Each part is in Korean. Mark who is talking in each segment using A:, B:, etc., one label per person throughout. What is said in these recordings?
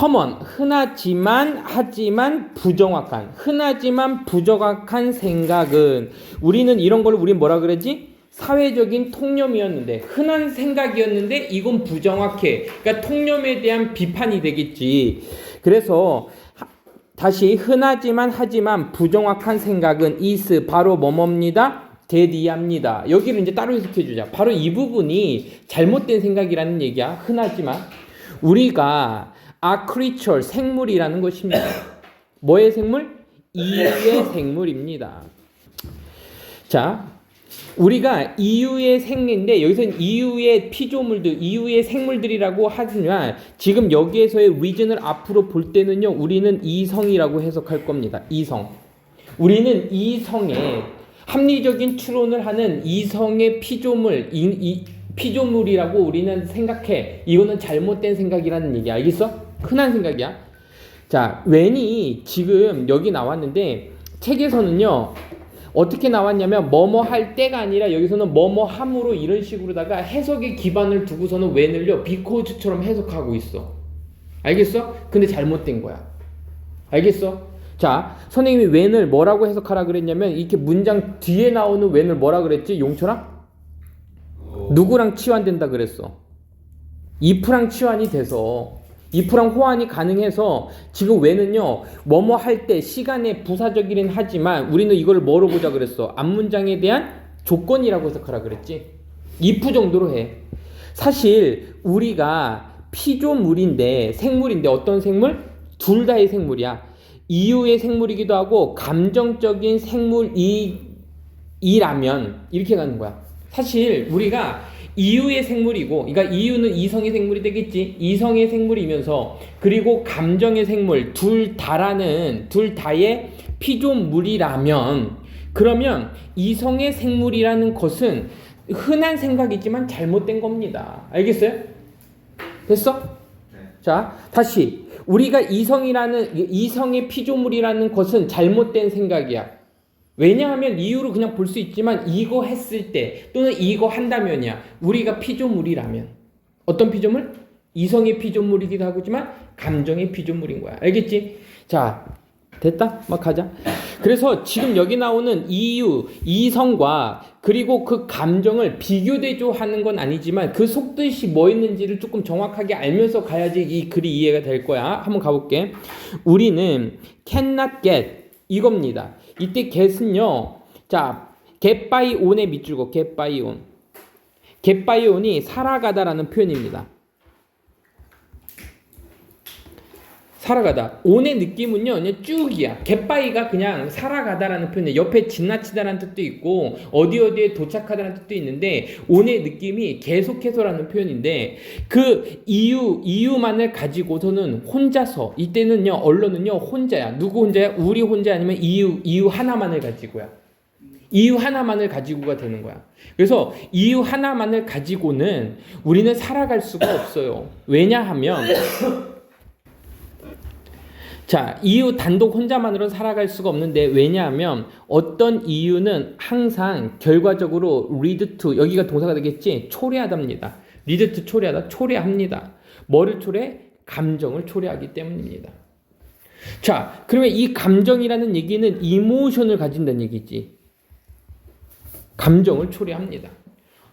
A: common, 흔하지만 하지만 부정확한, 흔하지만 부정확한 생각은 우리는 이런 걸 우리 뭐라 그러지? 사회적인 통념이었는데, 흔한 생각이었는데 이건 부정확해. 그러니까 통념에 대한 비판이 되겠지. 그래서 다시 흔하지만 하지만 부정확한 생각은 is 바로 뭐뭐입니다. 대디합니다. 여기를 이제 따로 해석해 주자. 바로 이 부분이 잘못된 생각이라는 얘기야. 흔하지만 우리가 are creature 생물이라는 것입니다. 뭐의 생물? 이유의 생물입니다. 자, 우리가 이유의 생인데 여기서는 이유의 피조물들, 이유의 생물들이라고 하지만 지금 여기에서의 reason을 앞으로 볼 때는요, 우리는 이성이라고 해석할 겁니다. 이성. 우리는 이성의 합리적인 추론을 하는 이성의 피조물, 피조물이라고 우리는 생각해. 이거는 잘못된 생각이라는 얘기야. 알겠어? 흔한 생각이야. 자, when이 지금 여기 나왔는데 책에서는요, 어떻게 나왔냐면 뭐뭐 할 때가 아니라 여기서는 뭐뭐 함으로 이런 식으로다가 해석의 기반을 두고서는 when을요 because처럼 해석하고 있어. 알겠어? 근데 잘못된 거야. 알겠어? 자, 선생님이 when을 뭐라고 해석하라 그랬냐면 이렇게 문장 뒤에 나오는 when을 뭐라 그랬지? 용철아? 누구랑 치환된다 그랬어? if랑 치환이 돼서 if랑 호환이 가능해서 지금 when은요 뭐뭐 할 때 시간에 부사적이긴 하지만 우리는 이걸 뭐로 보자 그랬어? 앞문장에 대한 조건이라고 해석하라 그랬지. if 정도로 해. 사실 우리가 피조물인데 생물인데 어떤 생물? 둘 다의 생물이야. 이유의 생물이기도 하고 감정적인 생물이라면 이렇게 가는 거야. 사실 우리가 이유의 생물이고, 그러니까 이유는 이성의 생물이 되겠지. 이성의 생물이면서 그리고 감정의 생물 둘 다의 피조물이라면 그러면 이성의 생물이라는 것은 흔한 생각이지만 잘못된 겁니다. 알겠어요? 됐어? 네. 자, 다시 우리가 이성의 피조물이라는 것은 잘못된 생각이야. 왜냐하면 이유로 그냥 볼 수 있지만 이거 했을 때 또는 이거 한다면이야. 우리가 피조물이라면 어떤 피조물? 이성의 피조물이기도 하지만 감정의 피조물인 거야. 알겠지? 자, 됐다? 막 가자. 그래서 지금 여기 나오는 이유, 이성과 그리고 그 감정을 비교대조하는 건 아니지만 그 속뜻이 뭐 있는지를 조금 정확하게 알면서 가야지 이 글이 이해가 될 거야. 한번 가볼게. 우리는 cannot get 이겁니다. 이때 get은요, 자, get by on의 밑줄고 get by on. get by on이 살아가다라는 표현입니다. 살아가다. on의 느낌은요, 그냥 쭉이야. get by가 그냥 살아가다라는 표현이에요. 옆에 지나치다라는 뜻도 있고, 어디에 도착하다라는 뜻도 있는데, on의 느낌이 계속해서라는 표현인데, 그 이유만을 가지고서는 혼자서, 이때는요, 언론은요, 혼자야. 누구 혼자야? 우리 혼자 아니면 이유 하나만을 가지고야. 이유 하나만을 가지고가 되는 거야. 그래서 이유 하나만을 가지고는 우리는 살아갈 수가 없어요. 왜냐하면, 자, 이유 단독 혼자만으로 살아갈 수가 없는데 왜냐하면 어떤 이유는 항상 결과적으로 lead to 여기가 동사가 되겠지? 초래하답니다. lead to 초래하다. 초래합니다. 뭐를 초래? 감정을 초래하기 때문입니다. 자, 그러면 이 감정이라는 얘기는 이모션을 가진다는 얘기지. 감정을 초래합니다.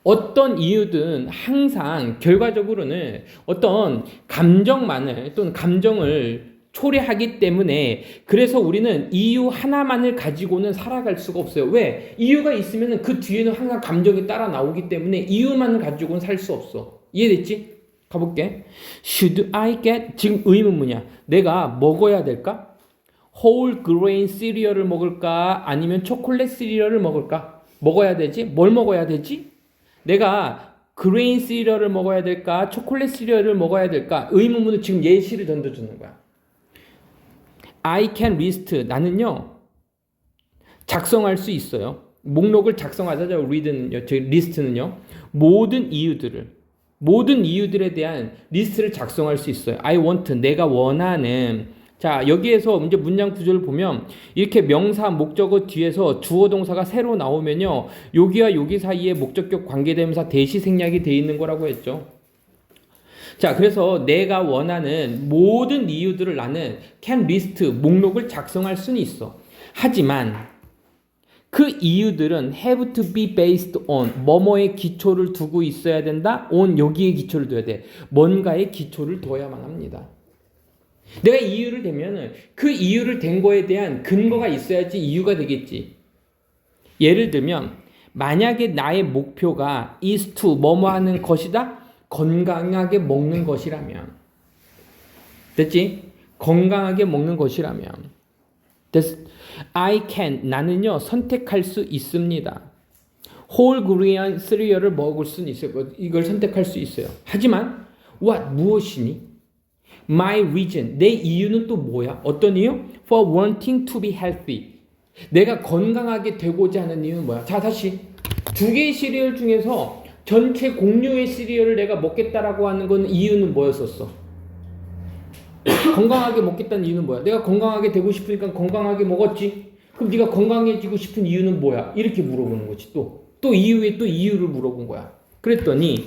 A: 어떤 이유든 항상 결과적으로는 어떤 감정만을 또는 감정을 초래하기 때문에 그래서 우리는 이유 하나만을 가지고는 살아갈 수가 없어요. 왜? 이유가 있으면 그 뒤에는 항상 감정이 따라 나오기 때문에 이유만을 가지고는 살 수 없어. 이해됐지? 가볼게. Should I get? 지금 의문문이야. 내가 먹어야 될까? whole grain cereal을 먹을까? 아니면 초콜릿 시리얼을 먹을까? 먹어야 되지? 뭘 먹어야 되지? 내가 grain cereal을 먹어야 될까? 초콜릿 시리얼을 먹어야 될까? 의문문은 지금 예시를 던져주는 거야. I can list. 나는요, 작성할 수 있어요. 목록을 작성하자죠. read는요, 저희 리스트는요. 모든 이유들에 대한 리스트를 작성할 수 있어요. I want. 내가 원하는. 자, 여기에서 이제 문장 구조를 보면 이렇게 명사, 목적어 뒤에서 주어 동사가 새로 나오면요. 여기와 여기 사이에 목적격 관계대명사 대시 생략이 돼 있는 거라고 했죠. 자, 그래서 내가 원하는 모든 이유들을 나는 can list, 목록을 작성할 수는 있어. 하지만 그 이유들은 have to be based on, 뭐뭐의 기초를 두고 있어야 된다. on, 여기에 기초를 둬야 돼. 뭔가의 기초를 둬야만 합니다. 내가 이유를 대면은 그 이유를 댄 거에 대한 근거가 있어야지 이유가 되겠지. 예를 들면 만약에 나의 목표가 is to 뭐뭐 하는 것이다. 건강하게 먹는 것이라면. 됐지? 건강하게 먹는 것이라면. 됐. I can, 나는요 선택할 수 있습니다. whole grain 시리얼을 먹을 수는 있어요. 이걸 선택할 수 있어요. 하지만 what, 무엇이니? My reason, 내 이유는 또 뭐야? 어떤 이유? For wanting to be healthy. 내가 건강하게 되고자 하는 이유는 뭐야? 자, 다시 두 개의 시리얼 중에서 전체 공유의 시리얼을 내가 먹겠다라고 하는 건 이유는 뭐였었어? 건강하게 먹겠다는 이유는 뭐야? 내가 건강하게 되고 싶으니까 건강하게 먹었지? 그럼 네가 건강해지고 싶은 이유는 뭐야? 이렇게 물어보는 거지. 또 이유에 또 이유를 물어본 거야. 그랬더니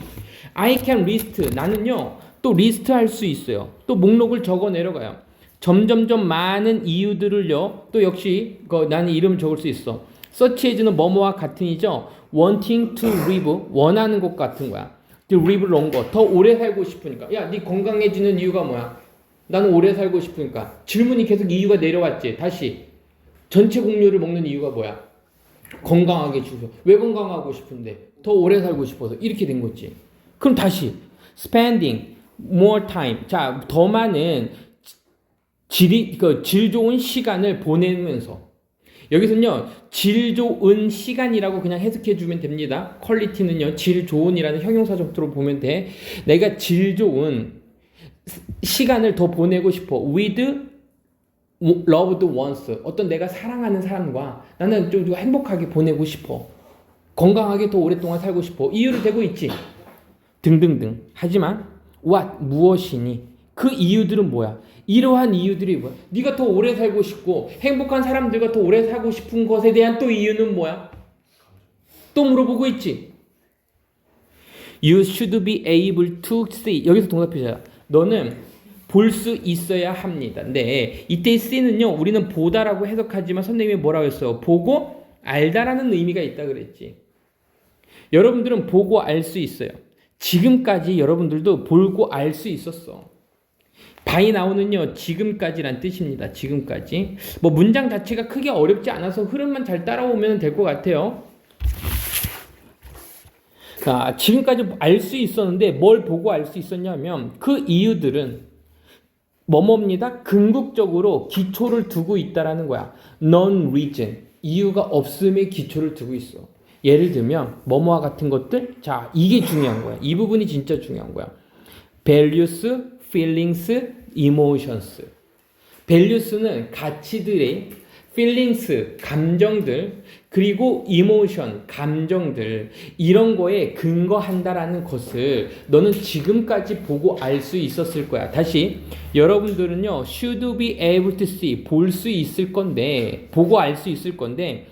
A: I can list, 나는요 또 리스트 할 수 있어요. 또 목록을 적어 내려가요. 점점점 많은 이유들을요 또 역시 나는 이름 적을 수 있어. search as는 뭐뭐와 같은이죠. wanting to live, 원하는 것 같은 거야. to live longer, 더 오래 살고 싶으니까. 야, 네 건강해지는 이유가 뭐야? 나는 오래 살고 싶으니까. 질문이 계속 이유가 내려왔지. 다시 전체 공유를 먹는 이유가 뭐야? 건강하게 주서. 왜 건강하고 싶은데? 더 오래 살고 싶어서. 이렇게 된 거지. 그럼 다시 spending more time. 자, 더 많은 질 좋은 시간을 보내면서. 여기서는요, 질 좋은 시간이라고 그냥 해석해 주면 됩니다. 퀄리티는요, 질 좋은이라는 형용사 정도로 보면 돼. 내가 질 좋은 시간을 더 보내고 싶어. with loved ones. 어떤 내가 사랑하는 사람과 나는 좀 행복하게 보내고 싶어. 건강하게 더 오랫동안 살고 싶어. 이유를 대고 있지. 등등등. 하지만 what, 무엇이니? 그 이유들은 뭐야? 이러한 이유들이 뭐야? 네가 더 오래 살고 싶고 행복한 사람들과 더 오래 살고 싶은 것에 대한 또 이유는 뭐야? 또 물어보고 있지. You should be able to see. 여기서 동사표시야. 너는 볼 수 있어야 합니다. 네, 이때 see는요 우리는 보다라고 해석하지만 선생님이 뭐라고 했어요? 보고 알다라는 의미가 있다 그랬지. 여러분들은 보고 알 수 있어요. 지금까지 여러분들도 보고 알 수 있었어. by now는요 지금까지란 뜻입니다. 지금까지. 뭐 문장 자체가 크게 어렵지 않아서 흐름만 잘 따라오면 될 것 같아요. 자, 지금까지 알 수 있었는데 뭘 보고 알 수 있었냐면 그 이유들은 뭐뭐입니다. 궁극적으로 기초를 두고 있다라는 거야. non-reason, 이유가 없음에 기초를 두고 있어. 예를 들면 뭐뭐와 같은 것들. 자, 이게 중요한 거야. 이 부분이 진짜 중요한 거야. values, feelings, emotions. values는 가치들의, feelings, 감정들, 그리고 emotion, 감정들, 이런 거에 근거한다라는 것을 너는 지금까지 보고 알 수 있었을 거야. 다시, 여러분들은요 should be able to see, 볼 수 있을 건데, 보고 알 수 있을 건데,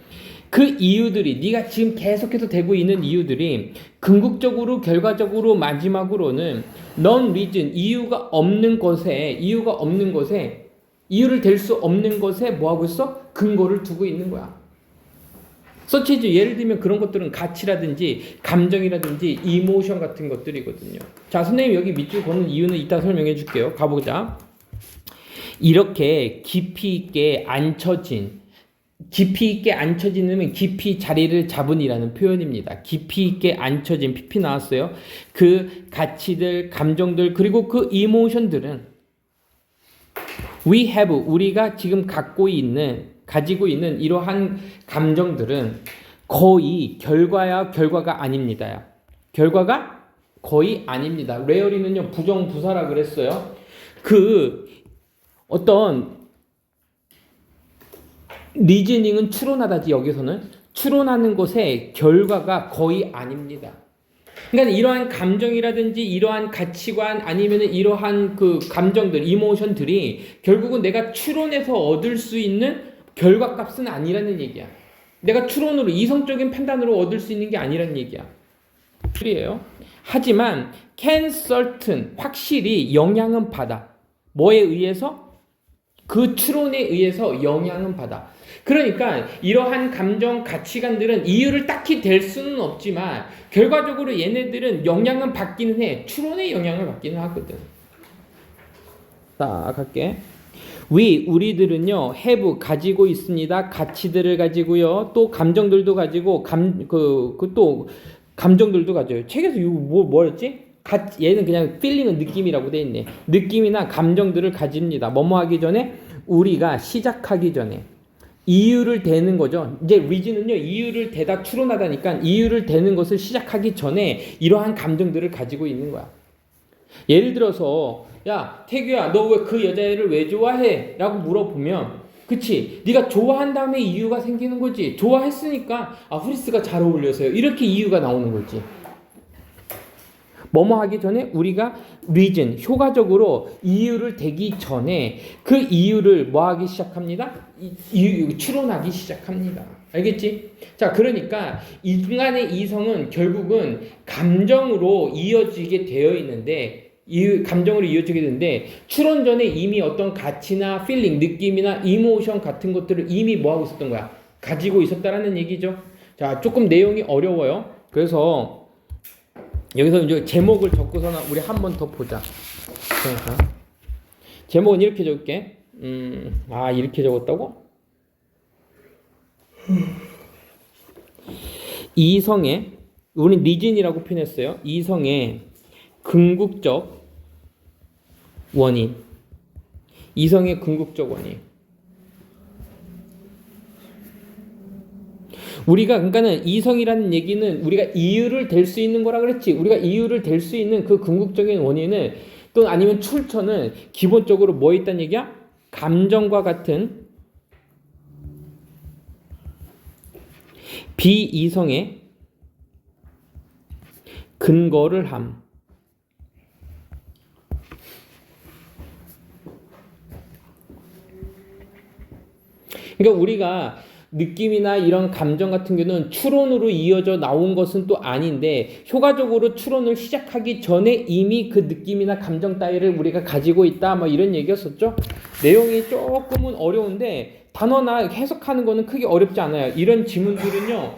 A: 그 이유들이, 네가 지금 계속해서 되고 있는 이유들이 궁극적으로, 결과적으로, 마지막으로는 non-reason, 이유가 없는 것에, 이유를 댈 수 없는 것에 뭐하고 있어? 근거를 두고 있는 거야. 서치즈, 예를 들면 그런 것들은 가치라든지 감정이라든지 이모션 같은 것들이거든요. 자, 선생님 여기 밑줄 거는 이유는 이따 설명해 줄게요. 가보자. 이렇게 깊이 있게 앉혀지는 깊이 자리를 잡은이라는 표현입니다. 깊이 있게 앉혀진, PP 나왔어요. 그 가치들, 감정들, 그리고 그 이모션들은 we have, 우리가 지금 가지고 있는 이러한 감정들은 거의 결과가 아닙니다. 결과가 거의 아닙니다. 레어리는요 부정부사라 그랬어요. 그 어떤 리즈닝은 추론하다지, 여기서는 추론하는 것의 결과가 거의 아닙니다. 그러니까 이러한 감정이라든지 이러한 가치관 아니면 이러한 그 감정들, 이모션들이 결국은 내가 추론해서 얻을 수 있는 결과값은 아니라는 얘기야. 내가 추론으로, 이성적인 판단으로 얻을 수 있는 게 아니라는 얘기야. 이에요. 하지만 can certain 확실히 영향은 받아. 뭐에 의해서? 그 추론에 의해서 영향은 받아. 그러니까 이러한 감정 가치관들은 이유를 딱히 댈 수는 없지만 결과적으로 얘네들은 영향은 받기는 해. 추론의 영향을 받기는 하거든. 자, 갈게. 우리들은요, have 가지고 있습니다. 가치들을 가지고요. 또 감정들도 가지고 또 감정들도 가져요. 책에서 이거 뭐였지? 얘는 그냥 feeling은 느낌이라고 돼 있네. 느낌이나 감정들을 가집니다. 뭐뭐 하기 전에 우리가 시작하기 전에 이유를 대는 거죠. 이제 reason은요, 이유를 대다 추론하다니까 이유를 대는 것을 시작하기 전에 이러한 감정들을 가지고 있는 거야. 예를 들어서 야 태규야 너 왜 그 여자애를 왜 좋아해? 라고 물어보면 그치 네가 좋아한 다음에 이유가 생기는 거지. 좋아했으니까 후리스가 잘 어울려서요. 이렇게 이유가 나오는 거지. 뭐뭐 하기 전에 우리가 reason 효과적으로 이유를 대기 전에 그 이유를 뭐 하기 시작합니다? 추론하기 시작합니다. 알겠지? 자, 그러니까 인간의 이성은 결국은 감정으로 이어지게 되어 있는데 감정으로 이어지게 되는데 추론 전에 이미 어떤 가치나 feeling, 느낌이나 이모션 같은 것들을 이미 뭐 하고 있었던 거야? 가지고 있었다라는 얘기죠. 자, 조금 내용이 어려워요. 그래서 여기서 이제 제목을 적고서는 우리 한 번 더 보자. 그러니까 제목은 이렇게 적을게. 이렇게 적었다고? 이성의 우린 리진이라고 표현했어요. 이성의 궁극적 원인. 이성의 궁극적 원인. 우리가 그러니까는 이성이라는 얘기는 우리가 이유를 댈 수 있는 거라 그랬지. 우리가 이유를 댈 수 있는 그 궁극적인 원인은 또 아니면 출처는 기본적으로 뭐 있다는 얘기야? 감정과 같은 비이성의 근거를 함. 그러니까 우리가 느낌이나 이런 감정 같은 경우는 추론으로 이어져 나온 것은 또 아닌데 효과적으로 추론을 시작하기 전에 이미 그 느낌이나 감정 따위를 우리가 가지고 있다 뭐 이런 얘기였었죠. 내용이 조금은 어려운데 단어나 해석하는 거는 크게 어렵지 않아요. 이런 지문들은요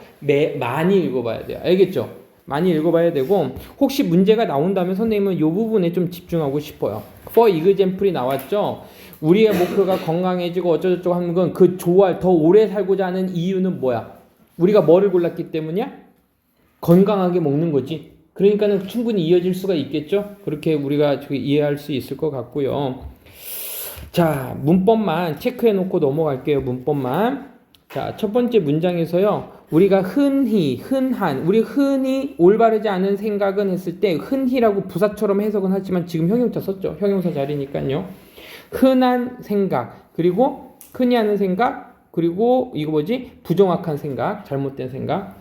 A: 많이 읽어봐야 돼요. 알겠죠? 많이 읽어봐야 되고 혹시 문제가 나온다면 선생님은 이 부분에 좀 집중하고 싶어요. for example이 나왔죠. 우리의 목표가 건강해지고 어쩌고저쩌고 하는 건 그 좋아할 더 오래 살고자 하는 이유는 뭐야? 우리가 뭐를 골랐기 때문이야? 건강하게 먹는 거지. 그러니까는 충분히 이어질 수가 있겠죠. 그렇게 우리가 이해할 수 있을 것 같고요. 자, 문법만 체크해 놓고 넘어갈게요. 문법만. 자, 첫 번째 문장에서요. 우리가 우리 흔히 올바르지 않은 생각은 했을 때 흔히라고 부사처럼 해석은 하지만 지금 형용사 썼죠. 형용사 자리니까요. 흔한 생각, 그리고 흔히 하는 생각, 그리고 이거 뭐지? 부정확한 생각, 잘못된 생각.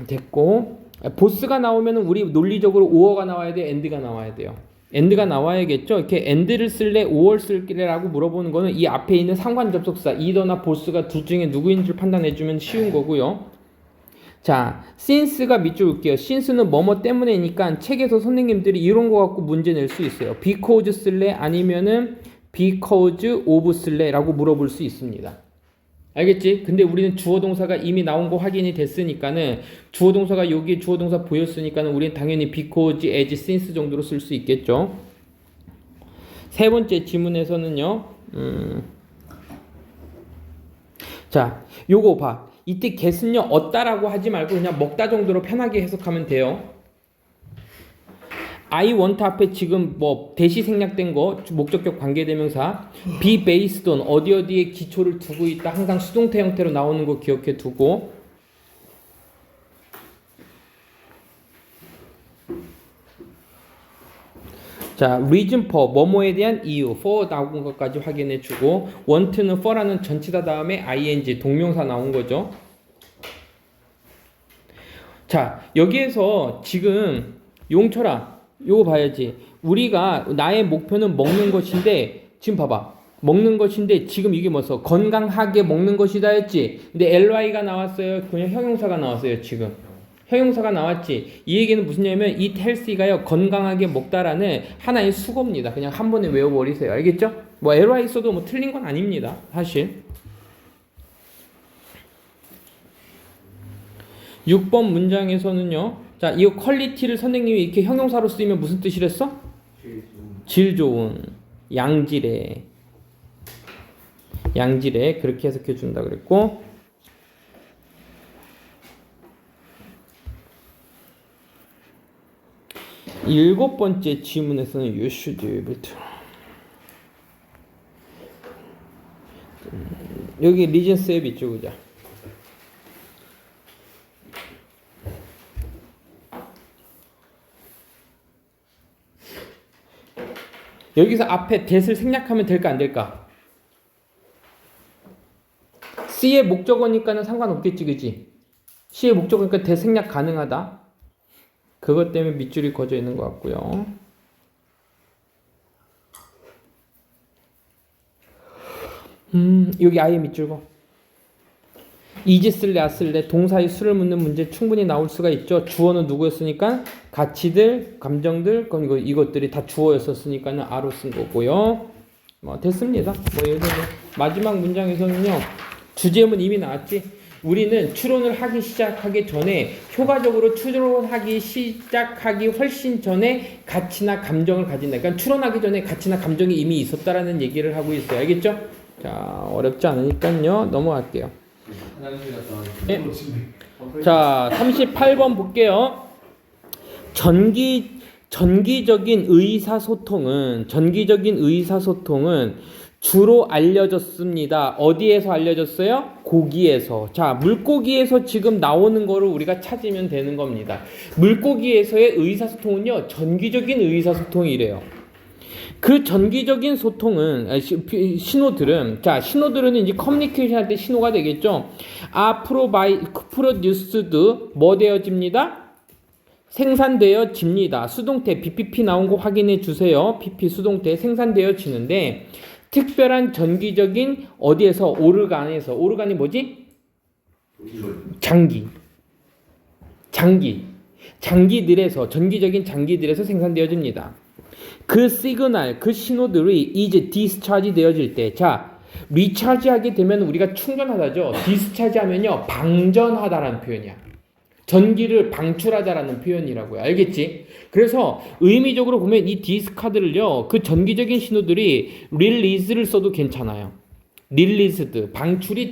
A: 됐고. 보스가 나오면 우리 논리적으로 오어가 나와야 돼, 엔드가 나와야 돼요. 엔드가 나와야겠죠. 이렇게 엔드를 쓸래, 오어를 쓸래라고 물어보는 거는 이 앞에 있는 상관 접속사 이더나 보스가 둘 중에 누구인지를 판단해주면 쉬운 거고요. 자, since가 밑줄 올게요. since는 뭐뭐 때문에니까 책에서 선생님들이 이런 거 갖고 문제 낼 수 있어요. because 쓸래 아니면은 because of 쓸래라고 물어볼 수 있습니다. 알겠지? 근데 우리는 주어 동사가 이미 나온 거 확인이 됐으니까는 주어 동사가 여기 주어 동사 보였으니까는 우리는 당연히 because, as, since 정도로 쓸 수 있겠죠. 세 번째 지문에서는요. 자, 요거 봐. 이때 get은요 얻다라고 하지 말고 그냥 먹다 정도로 편하게 해석하면 돼요. I want 앞에 지금 뭐 대시 생략된 거 목적격 관계대명사 be based on 어디에 기초를 두고 있다 항상 수동태 형태로 나오는 거 기억해 두고 자, reason for 뭐뭐에 대한 이유 for 나온 것까지 확인해 주고 want는 for라는 전치사 다음에 ing 동명사 나온 거죠. 자, 여기에서 지금 용철아 요거 봐야지. 우리가 나의 목표는 먹는 것인데 지금 봐봐. 먹는 것인데 지금 이게 뭐서 건강하게 먹는 것이다 했지. 근데 ly가 나왔어요. 그냥 형용사가 나왔어요. 지금 형용사가 나왔지. 이 얘기는 무슨 얘기냐면 eat healthy가요 건강하게 먹다라는 하나의 수고입니다. 그냥 한 번에 외워버리세요. 알겠죠? 뭐 에러가 있어도 뭐 틀린 건 아닙니다. 사실. 6번 문장에서는요. 자, 이 퀄리티를 선생님이 이렇게 형용사로 쓰면 무슨 뜻이랬어? 질 좋은, 양질의. 양질의 그렇게 해석해 준다 그랬고, 일곱 번째 지문에서는 you should be able to. 여기 리젠스 앱 있죠, 그죠? 여기서 앞에 that을 생략하면 될까 안 될까? C의 목적어니까는 상관없겠지, 그지? C의 목적어니까 that 생략 가능하다. 그것 때문에 밑줄이 그어져 있는 것 같고요. 여기 아예 밑줄고. 이제 쓸래 안 쓸래 동사의 수를 묻는 문제 충분히 나올 수가 있죠. 주어는 누구였으니까 가치들, 감정들, 그럼 이것들이 다 주어였었으니까는 아로 쓴 거고요. 뭐 됐습니다. 뭐 예를 들어 마지막 문장에서는요. 주제문 이미 나왔지. 우리는 추론을 하기 시작하기 전에 효과적으로 추론하기 시작하기 훨씬 전에 가치나 감정을 가진다. 그러니까 추론하기 전에 가치나 감정이 이미 있었다라는 얘기를 하고 있어요. 알겠죠? 자, 어렵지 않으니까요. 넘어갈게요. 네. 자, 38번 볼게요. 전기적인 의사소통은 주로 알려졌습니다. 어디에서 알려졌어요? 고기에서. 자, 물고기에서 지금 나오는 거를 우리가 찾으면 되는 겁니다. 물고기에서의 의사소통은요, 전기적인 의사소통이래요. 그 전기적인 소통은, 신호들은, 자, 신호들은 이제 커뮤니케이션 할 때 신호가 되겠죠? 프로듀스드, 뭐 되어집니다? 생산되어집니다. 수동태, BPP 나온 거 확인해 주세요. PP 수동태 생산되어지는데, 특별한 전기적인 어디에서? 오르간에서. 오르간이 뭐지? 장기들에서, 전기적인 장기들에서 생산되어집니다. 그 시그널, 그 신호들이 이제 디스차지 되어질 때, 자, 리차지 하게 되면 우리가 충전하다죠. 디스차지 하면요, 방전하다라는 표현이야. 전기를 방출하다라는 표현이라고요. 알겠지? 그래서 의미적으로 보면 이 디스카드를요, 그 전기적인 신호들이 릴리즈를 써도 괜찮아요. 릴리즈드, 방출이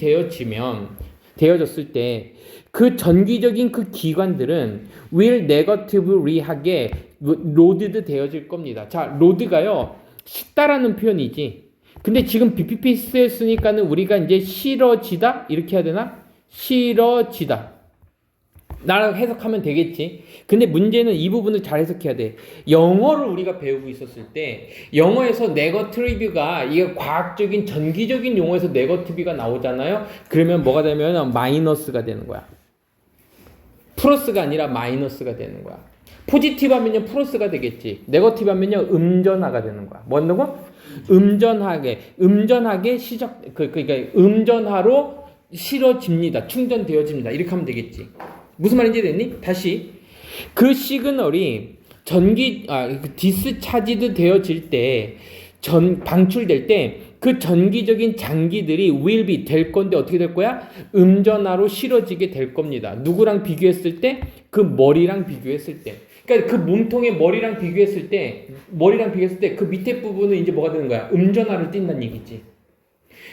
A: 되어졌을 때, 그 전기적인 그 기관들은 will negatively하게 로드드 되어질 겁니다. 자, 로드가요, 싣다라는 표현이지. 근데 지금 BPP 쓰였으니까는 우리가 이제 실어지다? 이렇게 해야 되나? 실어지다. 나랑 해석하면 되겠지. 근데 문제는 이 부분을 잘 해석해야 돼. 영어를 우리가 배우고 있었을 때 영어에서 네거티브가 이게 과학적인 전기적인 용어에서 네거티브가 나오잖아요. 그러면 뭐가 되면 마이너스가 되는 거야. 플러스가 아니라 마이너스가 되는 거야. 포지티브 하면요 플러스가 되겠지. 네거티브 하면요 음전화가 되는 거야. 뭐 한다고? 음전하게 그러니까 음전화로 실어집니다. 충전되어집니다. 이렇게 하면 되겠지. 무슨 말인지 됐니? 다시 그 시그널이 디스차지드 되어질 때 방출될 때 그 전기적인 장기들이 will be 될 건데 어떻게 될 거야? 음전화로 실어지게 될 겁니다. 누구랑 비교했을 때? 그 머리랑 비교했을 때. 그러니까 그 몸통의 머리랑 비교했을 때 그 밑에 부분은 이제 뭐가 되는 거야? 음전화를 띈다는 얘기지.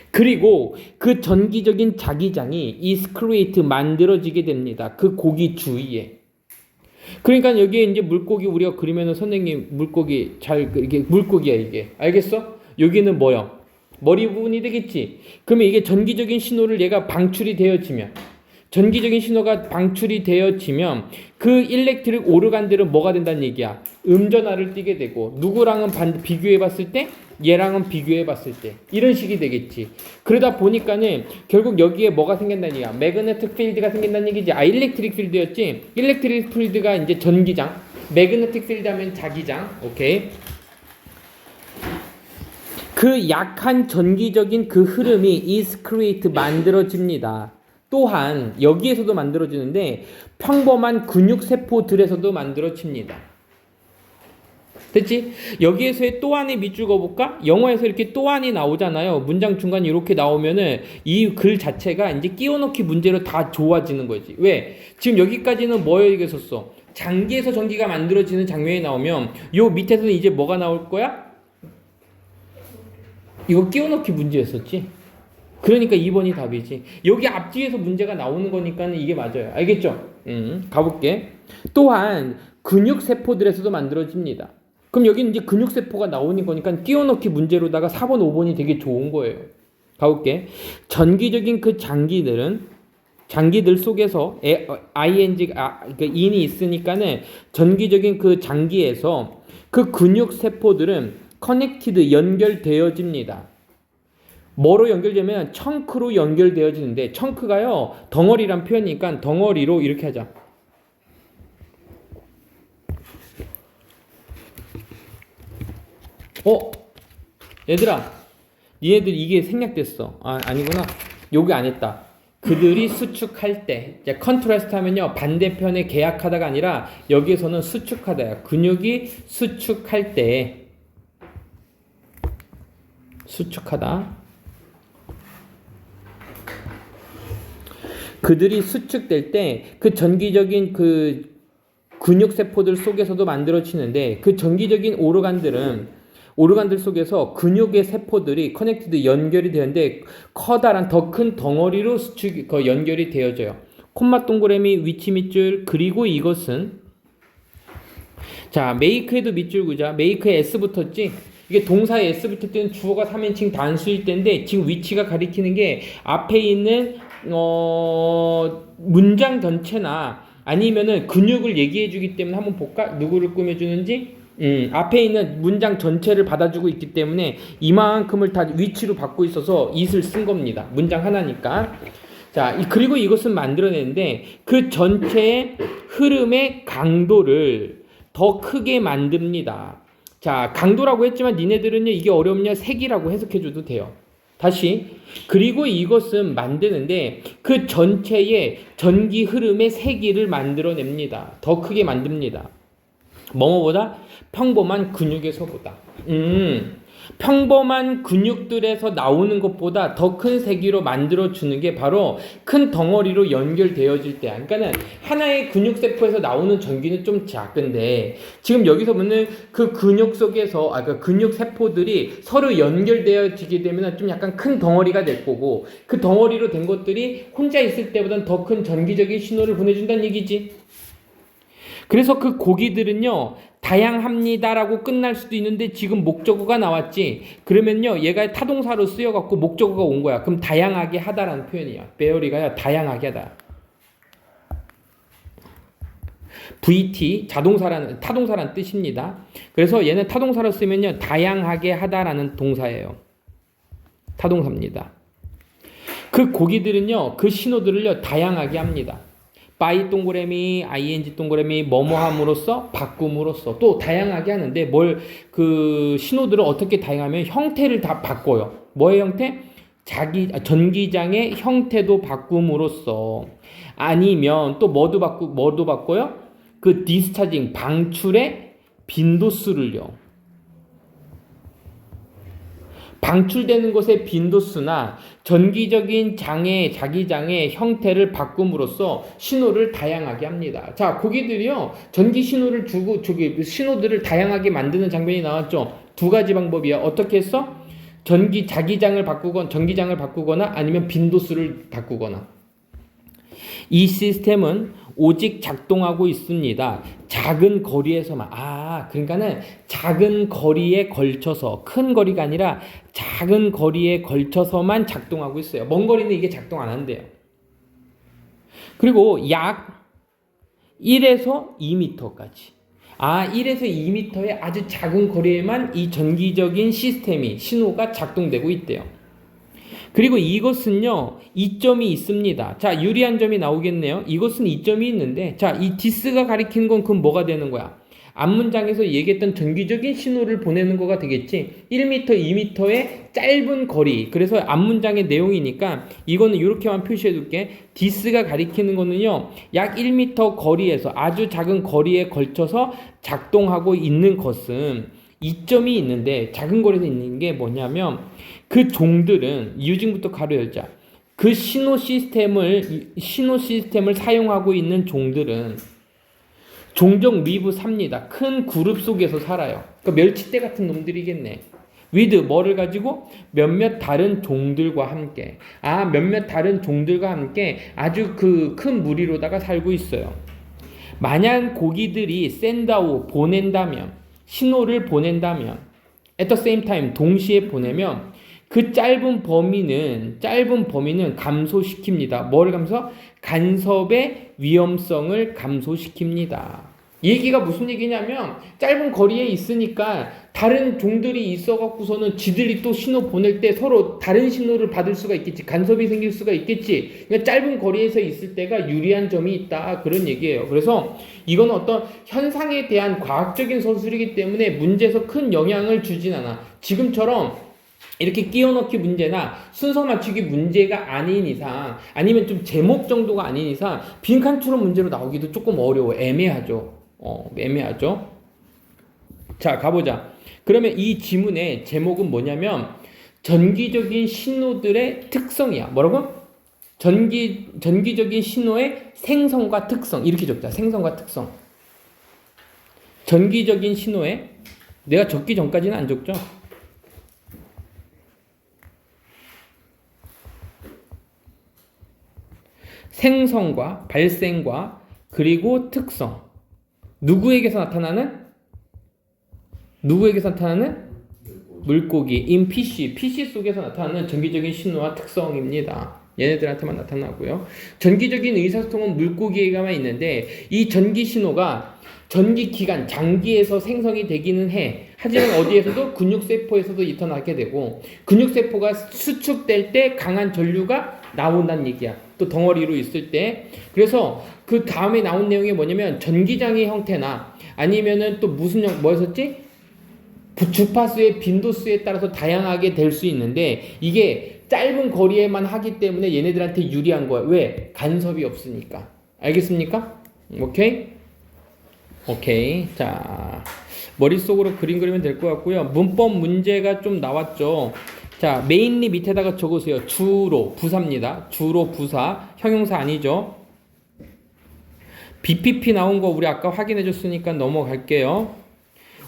A: 그리고 그 전기적인 자기장이 is create 만들어지게 됩니다. 그 고기 주위에. 그러니까 여기에 이제 물고기 우리가 그리면은 선생님 물고기 이게 물고기야 이게. 알겠어? 여기는 뭐요? 머리 부분이 되겠지. 그러면 이게 전기적인 신호를 얘가 방출이 되어지면 전기적인 신호가 방출이 되어지면 그 일렉트릭 오르간들은 뭐가 된다는 얘기야? 음전화를 띠게 되고 누구랑은 비교해 봤을 때 얘랑은 비교해 봤을 때 이런 식이 되겠지. 그러다 보니까는 결국 여기에 뭐가 생긴다는 얘기야? 매그네틱 필드가 생긴다는 얘기지. 일렉트릭 필드였지. 일렉트릭 필드가 이제 전기장, 매그네틱 필드 하면 자기장. 오케이. 그 약한 전기적인 그 흐름이 is create 만들어집니다. 또한 여기에서도 만들어지는데 평범한 근육세포들에서도 만들어집니다. 됐지? 여기에서의 또한의 밑줄 그어볼까? 영어에서 이렇게 또한이 나오잖아요. 문장 중간에 이렇게 나오면은 이 글 자체가 이제 끼워넣기 문제로 다 좋아지는 거지. 왜? 지금 여기까지는 뭐 얘기했었어? 장기에서 전기가 만들어지는 장면이 나오면 요 밑에서는 이제 뭐가 나올 거야? 이거 끼워넣기 문제였었지. 그러니까 2번이 답이지. 여기 앞뒤에서 문제가 나오는 거니까 이게 맞아요. 알겠죠? 가볼게. 또한 근육세포들에서도 만들어집니다. 그럼 여기는 이제 근육세포가 나오는 거니까 끼워넣기 문제로다가 4번, 5번이 되게 좋은 거예요. 가볼게. 전기적인 그 장기들 속에서 그 인이 있으니까는 전기적인 그 장기에서 그 근육세포들은 커넥티드 연결되어집니다. 뭐로 연결되면 청크로 연결되어지는데 청크가요 덩어리란 표현이니까 덩어리로 이렇게 하자. 얘들아 니네들 이게 생략됐어. 아니구나. 여기 안 했다. 그들이 수축할 때. 자, 컨트라스트 하면요 반대편에 계약하다가 아니라 여기에서는 수축하다야. 근육이 수축할 때. 수축하다. 그들이 수축될 때 그 전기적인 그 근육세포들 속에서도 만들어지는데 그 전기적인 오르간들 속에서 근육의 세포들이 커넥티드 연결이 되는데 커다란 더 큰 덩어리로 연결이 되어져요. 콤마 동그라미 위치 밑줄. 그리고 이것은 자 메이크에도 밑줄 그자. 메이크에 S 붙었지. 이게 동사에 S 붙을 때는 주어가 3인칭 단수일 때인데 지금 위치가 가리키는 게 앞에 있는 문장 전체나 아니면은 근육을 얘기해 주기 때문에 한번 볼까? 누구를 꾸며주는지? 앞에 있는 문장 전체를 받아주고 있기 때문에 이만큼을 다 위치로 받고 있어서 it을 쓴 겁니다. 문장 하나니까. 자, 그리고 이것은 만들어내는데 그 전체의 흐름의 강도를 더 크게 만듭니다. 자, 강도라고 했지만 니네들은요 이게 어렵냐 색이라고 해석해줘도 돼요. 다시. 그리고 이것은 만드는데 그 전체의 전기 흐름의 세기를 만들어냅니다. 더 크게 만듭니다. 뭐뭐보다? 평범한 근육에서보다. 평범한 근육들에서 나오는 것보다 더 큰 세기로 만들어주는 게 바로 큰 덩어리로 연결되어질 때야. 그러니까는 하나의 근육세포에서 나오는 전기는 좀 작은데 지금 여기서 보는 그 근육 속에서 그 근육세포들이 서로 연결되어지게 되면 좀 약간 큰 덩어리가 될 거고 그 덩어리로 된 것들이 혼자 있을 때보다는 더 큰 전기적인 신호를 보내준다는 얘기지. 그래서 그 고기들은요 다양합니다라고 끝날 수도 있는데 지금 목적어가 나왔지. 그러면요 얘가 타동사로 쓰여갖고 목적어가 온 거야. 그럼 다양하게 하다라는 표현이야. 베어리가요 다양하게 하다. VT 타동사라는 뜻입니다. 그래서 얘는 타동사로 쓰면요 다양하게 하다라는 동사예요. 타동사입니다. 그 고기들은요 그 신호들을요 다양하게 합니다. by 동그라미, ing 동그라미, 뭐뭐함으로써, 바꿈으로써 또 다양하게 하는데 그 신호들을 어떻게 다양하면 형태를 다 바꿔요. 뭐의 형태? 전기장의 형태도 바꿈으로써 아니면 또 뭐도 바꿔요? 그 디스차징 방출의 빈도수를요. 방출되는 것의 빈도수나 전기적인 자기장의 형태를 바꿈으로써 신호를 다양하게 합니다. 자, 고기들이요 전기 신호를 주고 신호들을 다양하게 만드는 장면이 나왔죠. 두 가지 방법이야. 어떻게 했어? 전기장을 바꾸거나 아니면 빈도수를 바꾸거나. 이 시스템은 오직 작동하고 있습니다. 작은 거리에서만. 그러니까는 작은 거리에 걸쳐서, 큰 거리가 아니라 작은 거리에 걸쳐서만 작동하고 있어요. 먼 거리는 이게 작동 안 한대요. 그리고 약 1에서 2m까지. 1에서 2m의 아주 작은 거리에만 이 전기적인 신호가 작동되고 있대요. 그리고 이것은요 이점이 있습니다. 자, 유리한 점이 나오겠네요. 이것은 이점이 있는데, 자, 이 디스가 가리키는 건 그럼 뭐가 되는 거야? 앞문장에서 얘기했던 전기적인 신호를 보내는 거가 되겠지. 1m, 2m의 짧은 거리. 그래서 앞문장의 내용이니까 이거는 이렇게만 표시해 둘게. this가 가리키는 거는요. 약 1m 거리에서 아주 작은 거리에 걸쳐서 작동하고 있는 것은 이점이 있는데 작은 거리에서 있는 게 뭐냐면 그 종들은 유징부터 가로 열자. 그 신호 시스템을 사용하고 있는 종들은 종종 위부 삽니다. 큰 그룹 속에서 살아요. 그러니까 멸치떼 같은 놈들이겠네. with 뭐를 가지고 몇몇 다른 종들과 함께. 몇몇 다른 종들과 함께 아주 그 큰 무리로다가 살고 있어요. 만약 고기들이 send아웃 보낸다면, 신호를 보낸다면, at the same time 동시에 보내면 그 짧은 범위는 감소시킵니다. 뭐를 감소? 간섭의 위험성을 감소시킵니다. 이 얘기가 무슨 얘기냐면 짧은 거리에 있으니까 다른 종들이 있어갖고서는 지들이 또 신호 보낼 때 서로 다른 신호를 받을 수가 있겠지. 간섭이 생길 수가 있겠지. 그러니까 짧은 거리에서 있을 때가 유리한 점이 있다. 그런 얘기예요. 그래서 이건 어떤 현상에 대한 과학적인 서술이기 때문에 문제에서 큰 영향을 주진 않아. 지금처럼 이렇게 끼워넣기 문제나 순서 맞추기 문제가 아닌 이상, 아니면 좀 제목 정도가 아닌 이상 빈칸 추론 문제로 나오기도 조금 어려워. 애매하죠. 애매하죠. 자, 가보자. 그러면 이 지문의 제목은 뭐냐면 전기적인 신호들의 특성이야. 뭐라고? 전기적인 신호의 생성과 특성. 이렇게 적자. 생성과 특성. 전기적인 신호의, 내가 적기 전까지는 안 적죠. 생성과 발생과 그리고 특성. 누구에게서 나타나는? 물고기. in PC 속에서 나타나는 전기적인 신호와 특성입니다. 얘네들한테만 나타나고요. 전기적인 의사소통은 물고기에게만 있는데 이 전기 신호가 전기기관, 장기에서 생성이 되기는 해. 하지만 어디에서도 근육세포에서도 나타나게 되고 근육세포가 수축될 때 강한 전류가 나온다는 얘기야. 또 덩어리로 있을 때. 그래서 그 다음에 나온 내용이 뭐냐면 전기장의 형태나 아니면은 또 뭐였었지? 주파수의 빈도수에 따라서 다양하게 될 수 있는데 이게 짧은 거리에만 하기 때문에 얘네들한테 유리한 거야. 왜? 간섭이 없으니까. 알겠습니까? 오케이. 자, 머릿속으로 그림 그리면 될 것 같고요. 문법 문제가 좀 나왔죠. 자, 메인리 밑에다가 적으세요. 주로, 부사입니다. 주로, 부사. 형용사 아니죠. BPP 나온 거 우리 아까 확인해 줬으니까 넘어갈게요.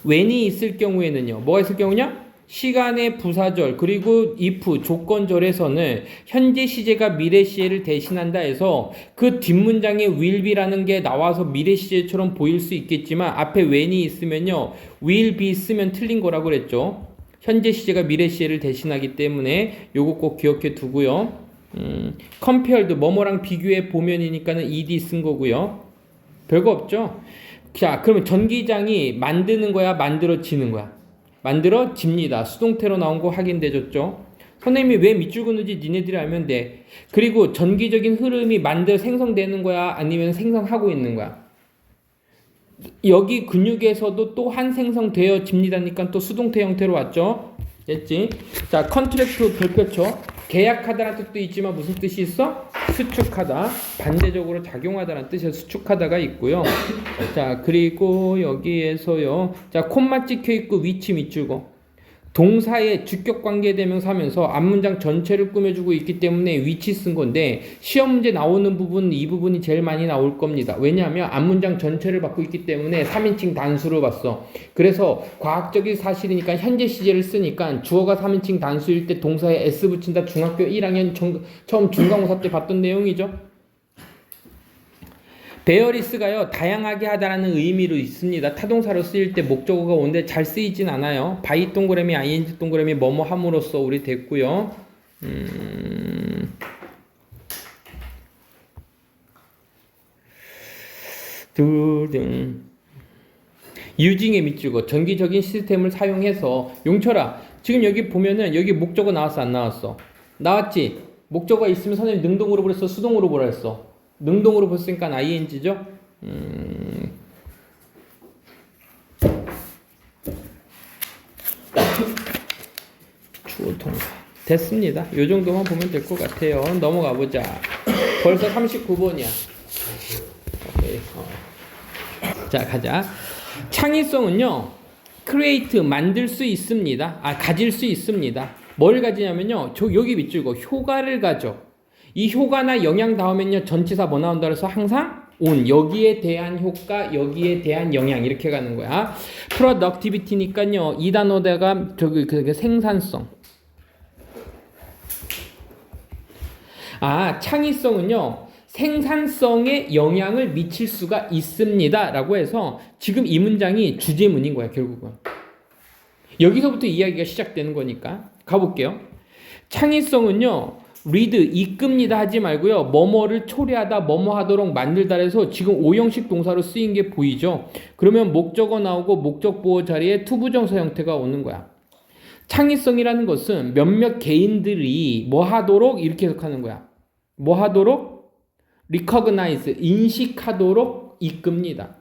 A: when이 있을 경우에는요. 뭐가 있을 경우냐? 시간의 부사절 그리고 if 조건절에서는 현재 시제가 미래 시제를 대신한다 해서 그 뒷문장에 will be라는 게 나와서 미래 시제처럼 보일 수 있겠지만 앞에 when이 있으면요. will be 쓰면 틀린 거라고 그랬죠. 현재 시제가 미래 시제를 대신하기 때문에 요거 꼭 기억해 두고요. compared 뭐뭐랑 비교해 보면이니까는 ed 쓴 거고요. 별거 없죠. 자, 그러면 전기장이 만드는 거야, 만들어지는 거야? 만들어집니다. 수동태로 나온 거 확인되셨죠? 선생님이 왜 밑줄 긋는지 니네들이 알면 돼. 그리고 전기적인 흐름이 생성되는 거야, 아니면 생성하고 있는 거야? 여기 근육에서도 또한 생성되어집니다니까 또 수동태 형태로 왔죠? 됐지? 자, 컨트랙트 별표죠. 계약하다라는 뜻도 있지만 무슨 뜻이 있어? 수축하다. 반대적으로 작용하다라는 뜻의 수축하다가 있고요. 자, 그리고 여기에서요. 자, 콤마 찍혀 있고 위치 밑줄고. 동사의 주격 관계대명사 하면서 앞문장 전체를 꾸며주고 있기 때문에 위치 쓴 건데 시험 문제 나오는 부분 이 부분이 제일 많이 나올 겁니다. 왜냐하면 앞문장 전체를 받고 있기 때문에 3인칭 단수로 봤어. 그래서 과학적인 사실이니까 현재 시제를 쓰니까 주어가 3인칭 단수일 때 동사에 s 붙인다. 중학교 1학년 처음 중간고사 때 봤던 내용이죠. 베어리스가요 다양하게 하다라는 의미로 있습니다. 타동사로 쓰일 때 목적어가 오는데 잘 쓰이진 않아요. 바이 동그라미 ing 동그라미 뭐뭐 함으로써 우리 됐고요. 유징의 밑줄거 전기적인 시스템을 사용해서 용철아 지금 여기 보면은 여기 목적어 나왔어 안 나왔어? 나왔지? 목적어가 있으면 선생님 능동으로 보냈어 수동으로 보라 했어? 능동으로 봤으니까 ing죠. 추후 통과. 됐습니다. 요 정도만 보면 될 것 같아요. 넘어가 보자. 벌써 39번이야. 오케이. 자, 가자. 창의성은요, create, 만들 수 있습니다. 가질 수 있습니다. 뭘 가지냐면요, 여기 밑줄 거 효과를 가져. 이 효과나 영향 다음엔요, 전치사 뭐 나온다 그래서 항상 온, 여기에 대한 효과, 여기에 대한 영향, 이렇게 가는 거야. productivity니까요, 이 단어다가 그 생산성. 창의성은요, 생산성에 영향을 미칠 수가 있습니다 라고 해서 지금 이 문장이 주제문인 거야, 결국은. 여기서부터 이야기가 시작되는 거니까 가볼게요. 창의성은요, read, 이끕니다 하지 말고요, 뭐뭐를 초래하다, 뭐뭐 하도록 만들다 해서 지금 5형식 동사로 쓰인 게 보이죠. 그러면 목적어 나오고 목적 보호 자리에 투부정사 형태가 오는 거야. 창의성이라는 것은 몇몇 개인들이 뭐 하도록 이렇게 해석하는 거야. 뭐 하도록? recognize, 인식하도록 이끕니다.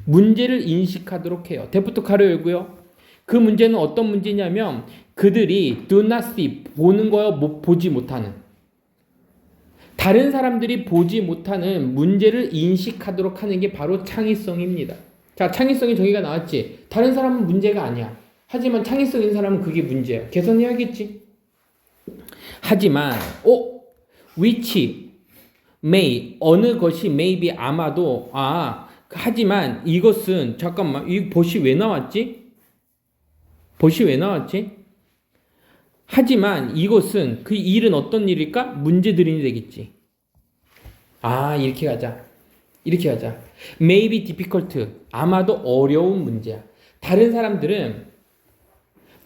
A: 문제를 인식하도록 해요. 대부터 가로 열고요. 그 문제는 어떤 문제냐면 그들이 do not see, 보는 거요, 보지 못하는. 다른 사람들이 보지 못하는 문제를 인식하도록 하는 게 바로 창의성입니다. 자, 창의성의 정의가 나왔지. 다른 사람은 문제가 아니야. 하지만 창의성 있는 사람은 그게 문제야. 개선해야겠지. 하지만 which may, 어느 것이 maybe, 아마도, 하지만 이것은, 잠깐만, 이 벗이 왜 나왔지? 벗이 왜 나왔지? 하지만 이것은, 그 일은 어떤 일일까? 문제들이 되겠지. 이렇게 가자. 이렇게 하자. Maybe difficult, 아마도 어려운 문제야. 다른 사람들은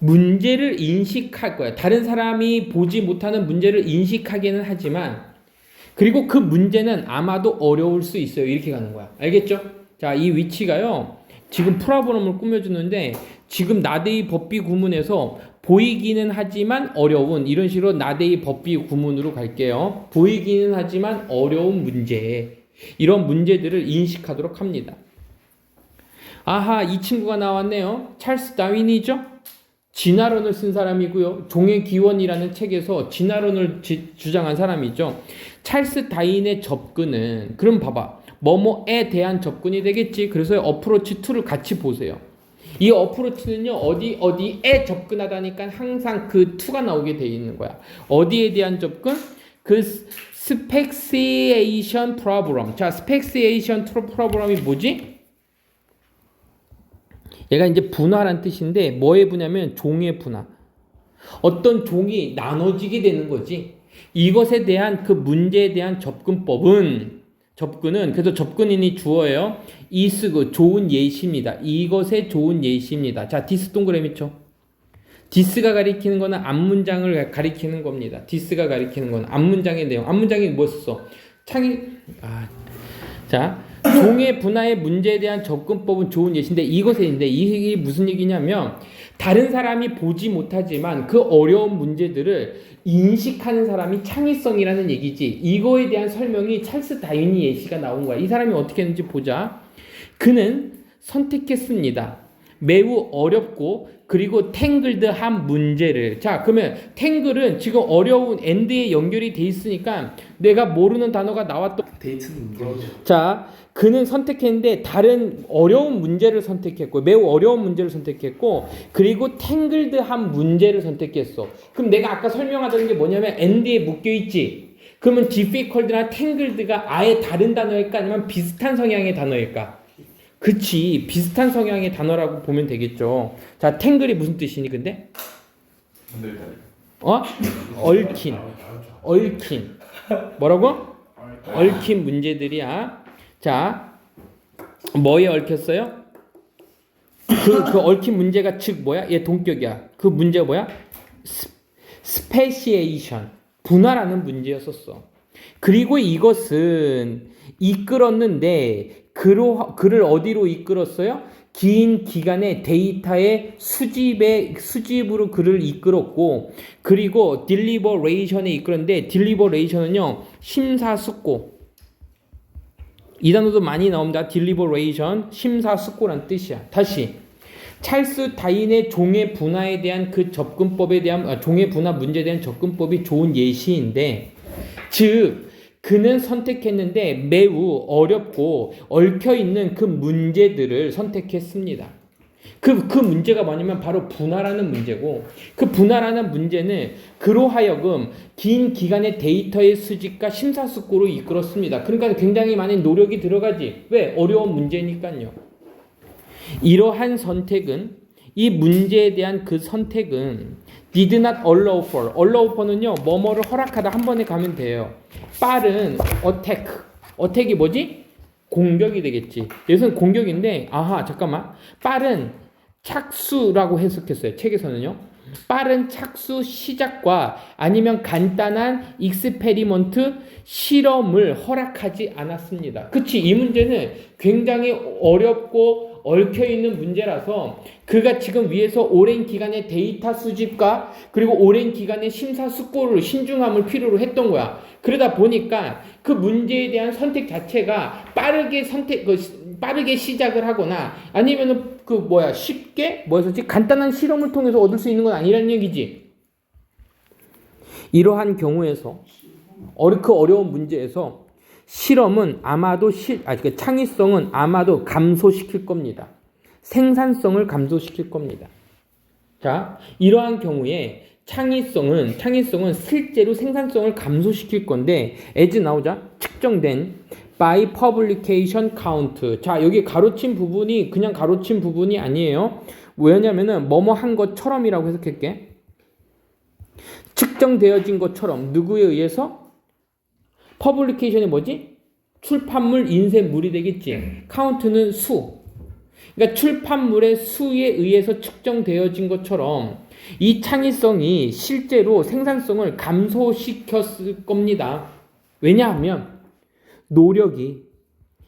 A: 문제를 인식할 거야. 다른 사람이 보지 못하는 문제를 인식하기는 하지만, 그리고 그 문제는 아마도 어려울 수 있어요. 이렇게 가는 거야. 알겠죠? 자, 이 위치가요, 지금 프라브럼을 꾸며주는데, 지금 나데이 법비 구문에서 보이기는 하지만 어려운, 이런 식으로 나데이 법비 구문으로 갈게요. 보이기는 하지만 어려운 문제, 이런 문제들을 인식하도록 합니다. 이 친구가 나왔네요. 찰스 다윈이죠? 진화론을 쓴 사람이고요. 종의 기원이라는 책에서 진화론을 주장한 사람이죠. 찰스 다윈의 접근은, 그럼 봐봐, 뭐뭐에 대한 접근이 되겠지. 그래서 어프로치 2를 같이 보세요. 이 어프로치는요, 어디에 접근하다니까 항상 그 2가 나오게 돼 있는 거야. 어디에 대한 접근? 그 스펙시에이션 프로브럼. 자, 스펙시에이션 프로브럼이 뭐지? 얘가 이제 분화란 뜻인데, 뭐의 분화면 종의 분화. 어떤 종이 나눠지게 되는 거지. 이것에 대한 그 문제에 대한 접근은, 그래서 접근인이 주어예요. is, 좋은 예시입니다. 이것의 좋은 예시입니다. 자, this 동그라미 쳐. this가 가리키는 거는 앞문장을 가리키는 겁니다. this가 가리키는 건 앞문장의 내용. 앞문장이 뭐였어? 자, 종의 분화의 문제에 대한 접근법은 좋은 예시인데, 이게 무슨 얘기냐면, 다른 사람이 보지 못하지만 그 어려운 문제들을 인식하는 사람이 창의성이라는 얘기지. 이거에 대한 설명이 찰스 다윈이 예시가 나온 거야. 이 사람이 어떻게 했는지 보자. 그는 선택했습니다. 매우 어렵고 그리고 탱글드한 문제를. 자, 그러면 탱글은 지금 어려운 엔드에 연결이 돼 있으니까 내가 모르는 단어가 나왔던
B: 데이트는 문제죠.
A: 자, 그는 선택했는데 다른 어려운 문제를 선택했고, 매우 어려운 문제를 선택했고, 그리고 탱글드한 문제를 선택했어. 그럼 내가 아까 설명하던 게 뭐냐면 엔드에 묶여있지. 그러면 difficult나 tangled가 아예 다른 단어일까 아니면 비슷한 성향의 단어일까? 그치, 비슷한 성향의 단어라고 보면 되겠죠. 자, tangle이 무슨 뜻이니 근데? 얽힌. 뭐라고? 얽힌 문제들이야. 자, 뭐에 얽혔어요? 그 얽힌 문제가 즉 뭐야? 얘 동격이야. 그 문제가 뭐야? 스페시에이션, 분화라는 문제였었어. 그리고 이것은 이끌었는데 그를 어디로 이끌었어요? 긴 기간의 데이터의 수집으로 그를 이끌었고, 그리고 딜리버레이션에 이끌었는데, 딜리버레이션은요, 심사숙고. 이 단어도 많이 나옵니다. 딜리버레이션, 심사숙고란 뜻이야. 다시, 찰스 다윈의 종의 분화에 대한 그 접근법에 대한 종의 분화 문제에 대한 접근법이 좋은 예시인데, 즉 그는 선택했는데 매우 어렵고 얽혀있는 그 문제들을 선택했습니다. 그 문제가 뭐냐면 바로 분화라는 문제고, 그 분화라는 문제는 그로 하여금 긴 기간의 데이터의 수집과 심사숙고로 이끌었습니다. 그러니까 굉장히 많은 노력이 들어가지. 왜? 어려운 문제니까요. 이러한 선택은, 이 문제에 대한 그 선택은 did not allow for. allow for는요, 뭐뭐를 허락하다 한 번에 가면 돼요. 빠른 attack. attack이 뭐지? 공격이 되겠지. 여기서는 공격인데, 아하, 잠깐만. 빠른 착수라고 해석했어요. 책에서는요. 빠른 착수 시작과 아니면 간단한 익스페리먼트 실험을 허락하지 않았습니다. 그치? 이 문제는 굉장히 어렵고 얽혀있는 문제라서 그가 지금 위에서 오랜 기간의 데이터 수집과 그리고 오랜 기간의 심사숙고를 신중함을 필요로 했던 거야. 그러다 보니까 그 문제에 대한 선택 자체가 빠르게 시작을 하거나 아니면은 쉽게 간단한 실험을 통해서 얻을 수 있는 건 아니라는 얘기지. 이러한 경우에서 그 어려운 문제에서 실험은 아마도 창의성은 아마도 감소시킬 겁니다. 생산성을 감소시킬 겁니다. 자, 이러한 경우에 창의성은 실제로 생산성을 감소시킬 건데, as 나오자 측정된 by publication count. 자, 여기 가로친 부분이 그냥 가로친 부분이 아니에요. 왜냐면은 뭐뭐 한 것처럼이라고 해석할게. 측정되어진 것처럼 누구에 의해서? 퍼블리케이션이 뭐지? 출판물 인쇄물이 되겠지. 카운트는 수. 그러니까 출판물의 수에 의해서 측정되어진 것처럼 이 창의성이 실제로 생산성을 감소시켰을 겁니다. 왜냐하면 노력이,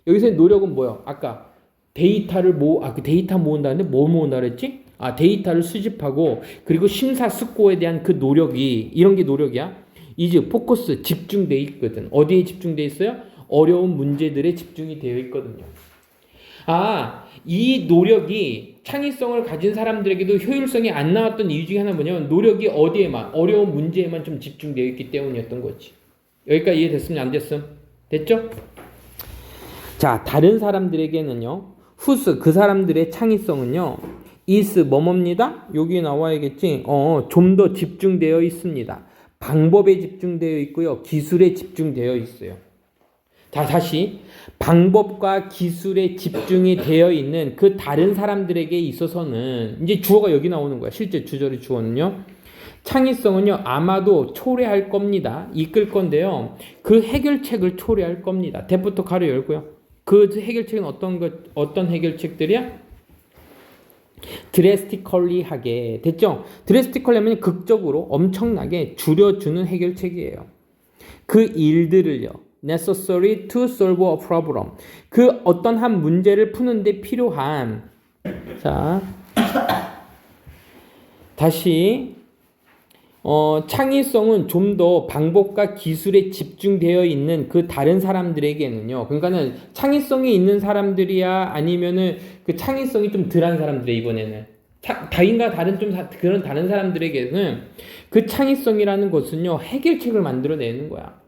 A: 여기서의 노력은 뭐야? 아까 데이터를 데이터 모은다는데 뭐 모은다 그랬지? 데이터를 수집하고 그리고 심사숙고에 대한 그 노력이, 이런 게 노력이야. 이제 포커스 집중돼 있거든. 어디에 집중돼 있어요? 어려운 문제들에 집중이 되어 있거든요. 이 노력이 창의성을 가진 사람들에게도 효율성이 안 나왔던 이유 중에 하나는 뭐냐면 노력이 어디에만, 어려운 문제에만 좀 집중되어 있기 때문이었던 거지. 여기까지 이해됐으면 안 됐음? 됐죠? 자, 다른 사람들에게는요, 그 사람들의 창의성은요, is 뭐뭐입니다? 여기 나와야겠지? 좀 더 집중되어 있습니다. 방법에 집중되어 있고요. 기술에 집중되어 있어요. 다시 방법과 기술에 집중이 되어 있는 그 다른 사람들에게 있어서는 이제 주어가 여기 나오는 거야. 실제 주절의 주어는요. 창의성은요. 아마도 초래할 겁니다. 이끌 건데요. 그 해결책을 초래할 겁니다. 대부터 가로 열고요. 그 해결책은 어떤 해결책들이야? 드레스티컬리 하게 됐죠? 드레스티컬리 하면 극적으로 엄청나게 줄여주는 해결책이에요. 그 일들을요. necessary to solve a problem. 그 어떤 한 문제를 푸는데 필요한, 자, 다시 창의성은 좀 더 방법과 기술에 집중되어 있는 그 다른 사람들에게는요. 그러니까는 창의성이 있는 사람들이야, 아니면은 그 창의성이 좀 덜한 사람들이 이번에는 다인과 다른 그런 다른 사람들에게는 그 창의성이라는 것은요 해결책을 만들어내는 거야.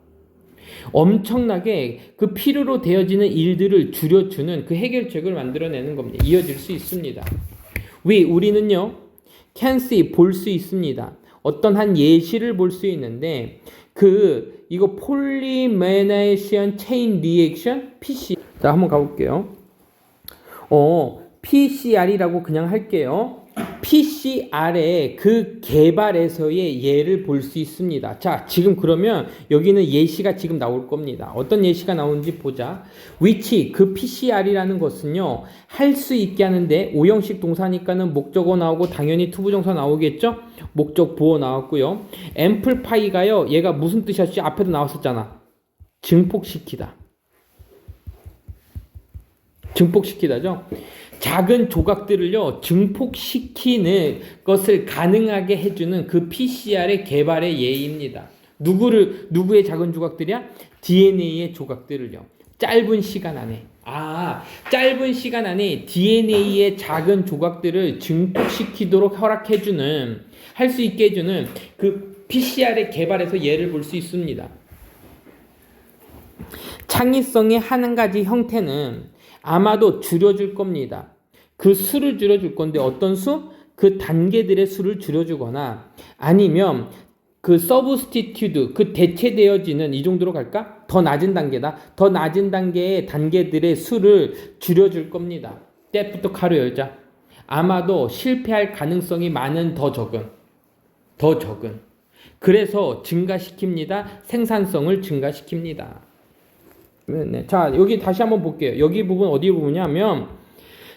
A: 엄청나게 그 필요로 되어지는 일들을 줄여주는 그 해결책을 만들어내는 겁니다. 이어질 수 있습니다. 우리는요 can see 볼 수 있습니다. 어떤 한 예시를 볼 수 있는데 이거 폴리메네이션 체인 리액션 PC. 자, 한번 가볼게요. PCR이라고 그냥 할게요. PCR의 그 개발에서의 예를 볼 수 있습니다. 자, 지금 그러면 여기는 예시가 지금 나올 겁니다. 어떤 예시가 나오는지 보자. which, 그 PCR이라는 것은요, 할 수 있게 하는데, 오형식 동사니까는 목적어 나오고, 당연히 투부정사 나오겠죠? 목적 보어 나왔고요. amplify가요, 얘가 무슨 뜻이었지? 앞에도 나왔었잖아. 증폭시키다. 증폭시키다죠? 작은 조각들을요, 증폭시키는 것을 가능하게 해주는 그 PCR의 개발의 예입니다. 누구의 작은 조각들이야? DNA의 조각들을요. 짧은 시간 안에 짧은 시간 안에 DNA의 작은 조각들을 증폭시키도록 할 수 있게 해주는 그 PCR의 개발에서 예를 볼 수 있습니다. 창의성의 한 가지 형태는 아마도 줄여줄 겁니다. 그 수를 줄여줄 건데 어떤 수? 그 단계들의 수를 줄여주거나 아니면 그 서브스티튜드, 그 대체되어지는 이 정도로 갈까? 더 낮은 단계다. 더 낮은 단계의 단계들의 수를 줄여줄 겁니다. 때부터 가로 열자. 아마도 실패할 가능성이 많은 더 적은. 그래서 증가시킵니다. 생산성을 증가시킵니다. 네. 자, 여기 다시 한번 볼게요. 여기 부분 어디 부분이냐면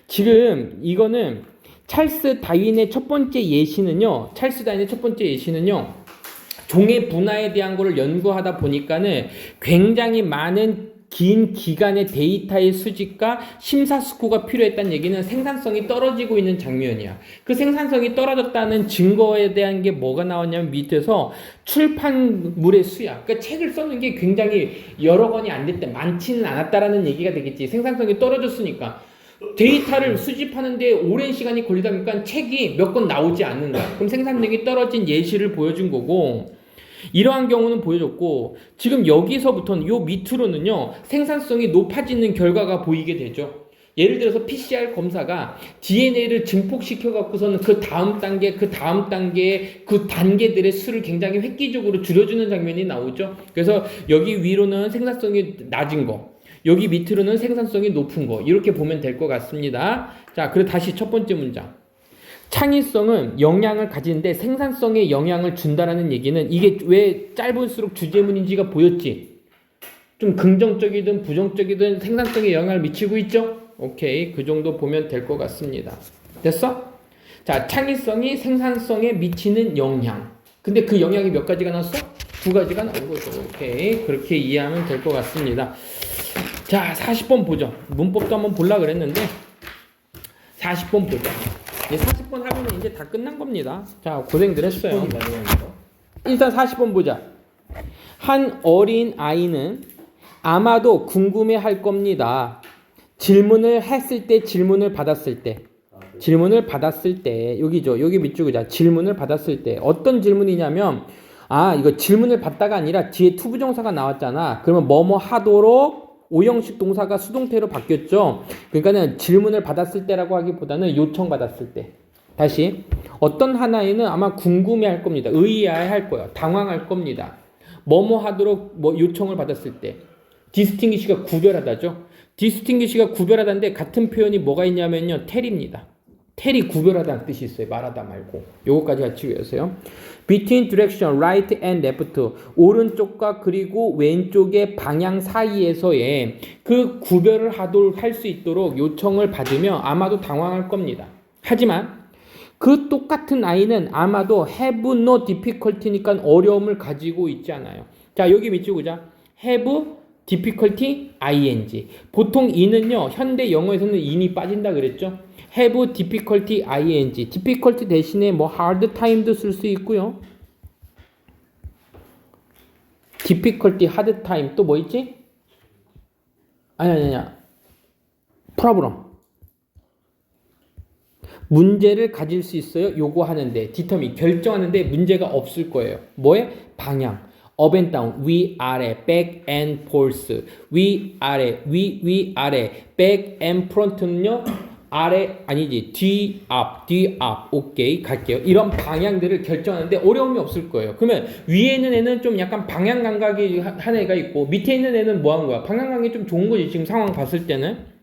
A: 지금 이거는 찰스 다윈의 첫 번째 예시는요. 종의 분화에 대한 거를 연구하다 보니까는 굉장히 많은 긴 기간의 데이터의 수집과 심사숙고가 필요했다는 얘기는 생산성이 떨어지고 있는 장면이야. 그 생산성이 떨어졌다는 증거에 대한 게 뭐가 나왔냐면 밑에서 출판물의 수야. 그러니까 책을 써는 게 굉장히 여러 권이 안 됐다. 많지는 않았다라는 얘기가 되겠지. 생산성이 떨어졌으니까. 데이터를 수집하는데 오랜 시간이 걸리다 보니까 책이 몇 권 나오지 않는 거야. 그럼 생산력이 떨어진 예시를 보여준 거고 이러한 경우는 보여줬고 지금 여기서부터는 요 밑으로는요 생산성이 높아지는 결과가 보이게 되죠. 예를 들어서 PCR 검사가 DNA를 증폭시켜 갖고서는 그 다음 단계의 그 단계들의 수를 굉장히 획기적으로 줄여주는 장면이 나오죠. 그래서 여기 위로는 생산성이 낮은 거, 여기 밑으로는 생산성이 높은 거, 이렇게 보면 될 것 같습니다. 자, 그리고 다시 첫 번째 문장. 창의성은 영향을 가지는데 생산성에 영향을 준다라는 얘기는 이게 왜 짧을수록 주제문인지가 보였지? 좀 긍정적이든 부정적이든 생산성에 영향을 미치고 있죠? 오케이, 그 정도 보면 될 것 같습니다. 됐어? 자, 창의성이 생산성에 미치는 영향. 근데 그 영향이 몇 가지가 나왔어? 두 가지가 나온 거죠. 오케이, 그렇게 이해하면 될 것 같습니다. 자, 40번 보죠. 문법도 한번 보려고 그랬는데 40번 보죠. 40번 하고는 이제 다 끝난 겁니다. 자, 고생들 했어요. 일단 40번 보자. 한 어린 아이는 아마도 궁금해할 겁니다. 질문을 했을 때, 질문을 받았을 때, 여기죠. 여기 밑줄 그자. 질문을 받았을 때 어떤 질문이냐면 이거 질문을 받다가 아니라 뒤에 투부정사가 나왔잖아. 그러면 뭐뭐 하도록 오형식 동사가 수동태로 바뀌었죠. 그러니까는 질문을 받았을 때라고 하기보다는 요청받았을 때. 다시 어떤 하나에는 아마 궁금해할 겁니다. 의아해할 거예요. 당황할 겁니다. 뭐뭐 하도록 요청을 받았을 때. 디스팅기시가 구별하다죠. 디스팅기시가 구별하다인데 같은 표현이 뭐가 있냐면요. 텔입니다. 텔이 구별하다는 뜻이 있어요. 말하다 말고. 요거까지 같이 외우세요. Between direction, right and left. 오른쪽과 그리고 왼쪽의 방향 사이에서의 그 구별을 하도록 할 수 있도록 요청을 받으면 아마도 당황할 겁니다. 하지만 그 똑같은 아이는 아마도 have no difficulty니까 어려움을 가지고 있지 않아요. 자, 여기 밑줄 보자. have difficulty ing. 보통 이는요. 현대 영어에서는 인이 빠진다 그랬죠. have difficulty ing. difficulty 대신에 hard time도 쓸 수 있고요. difficulty, hard time 또 뭐 있지? 아니야. problem. 문제를 가질 수 있어요. 요거 하는데 determine 결정하는데 문제가 없을 거예요. 뭐에? 방향. up and down, 위 아래, back and forth. 위 아래, 위 아래, back and front는요. 아래 아니지 뒤 앞. 오케이, 갈게요. 이런 방향들을 결정하는데 어려움이 없을 거예요. 그러면 위에 있는 애는 좀 약간 방향 감각이 한 애가 있고 밑에 있는 애는 뭐 하는 거야? 방향 감각이 좀 좋은 거지. 지금 상황 봤을 때는.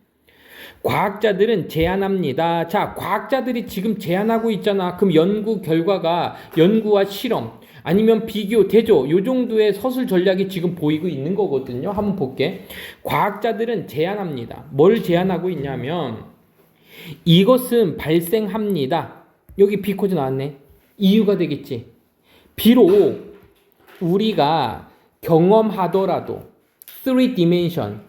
A: 과학자들은 제안합니다. 자, 과학자들이 지금 제안하고 있잖아. 그럼 연구 결과가 연구와 실험 아니면 비교, 대조 요 정도의 서술 전략이 지금 보이고 있는 거거든요. 한번 볼게. 과학자들은 제안합니다. 뭘 제안하고 있냐면 이것은 발생합니다. 여기 because 나왔네. 이유가 되겠지. 비록 우리가 경험하더라도 3dimension,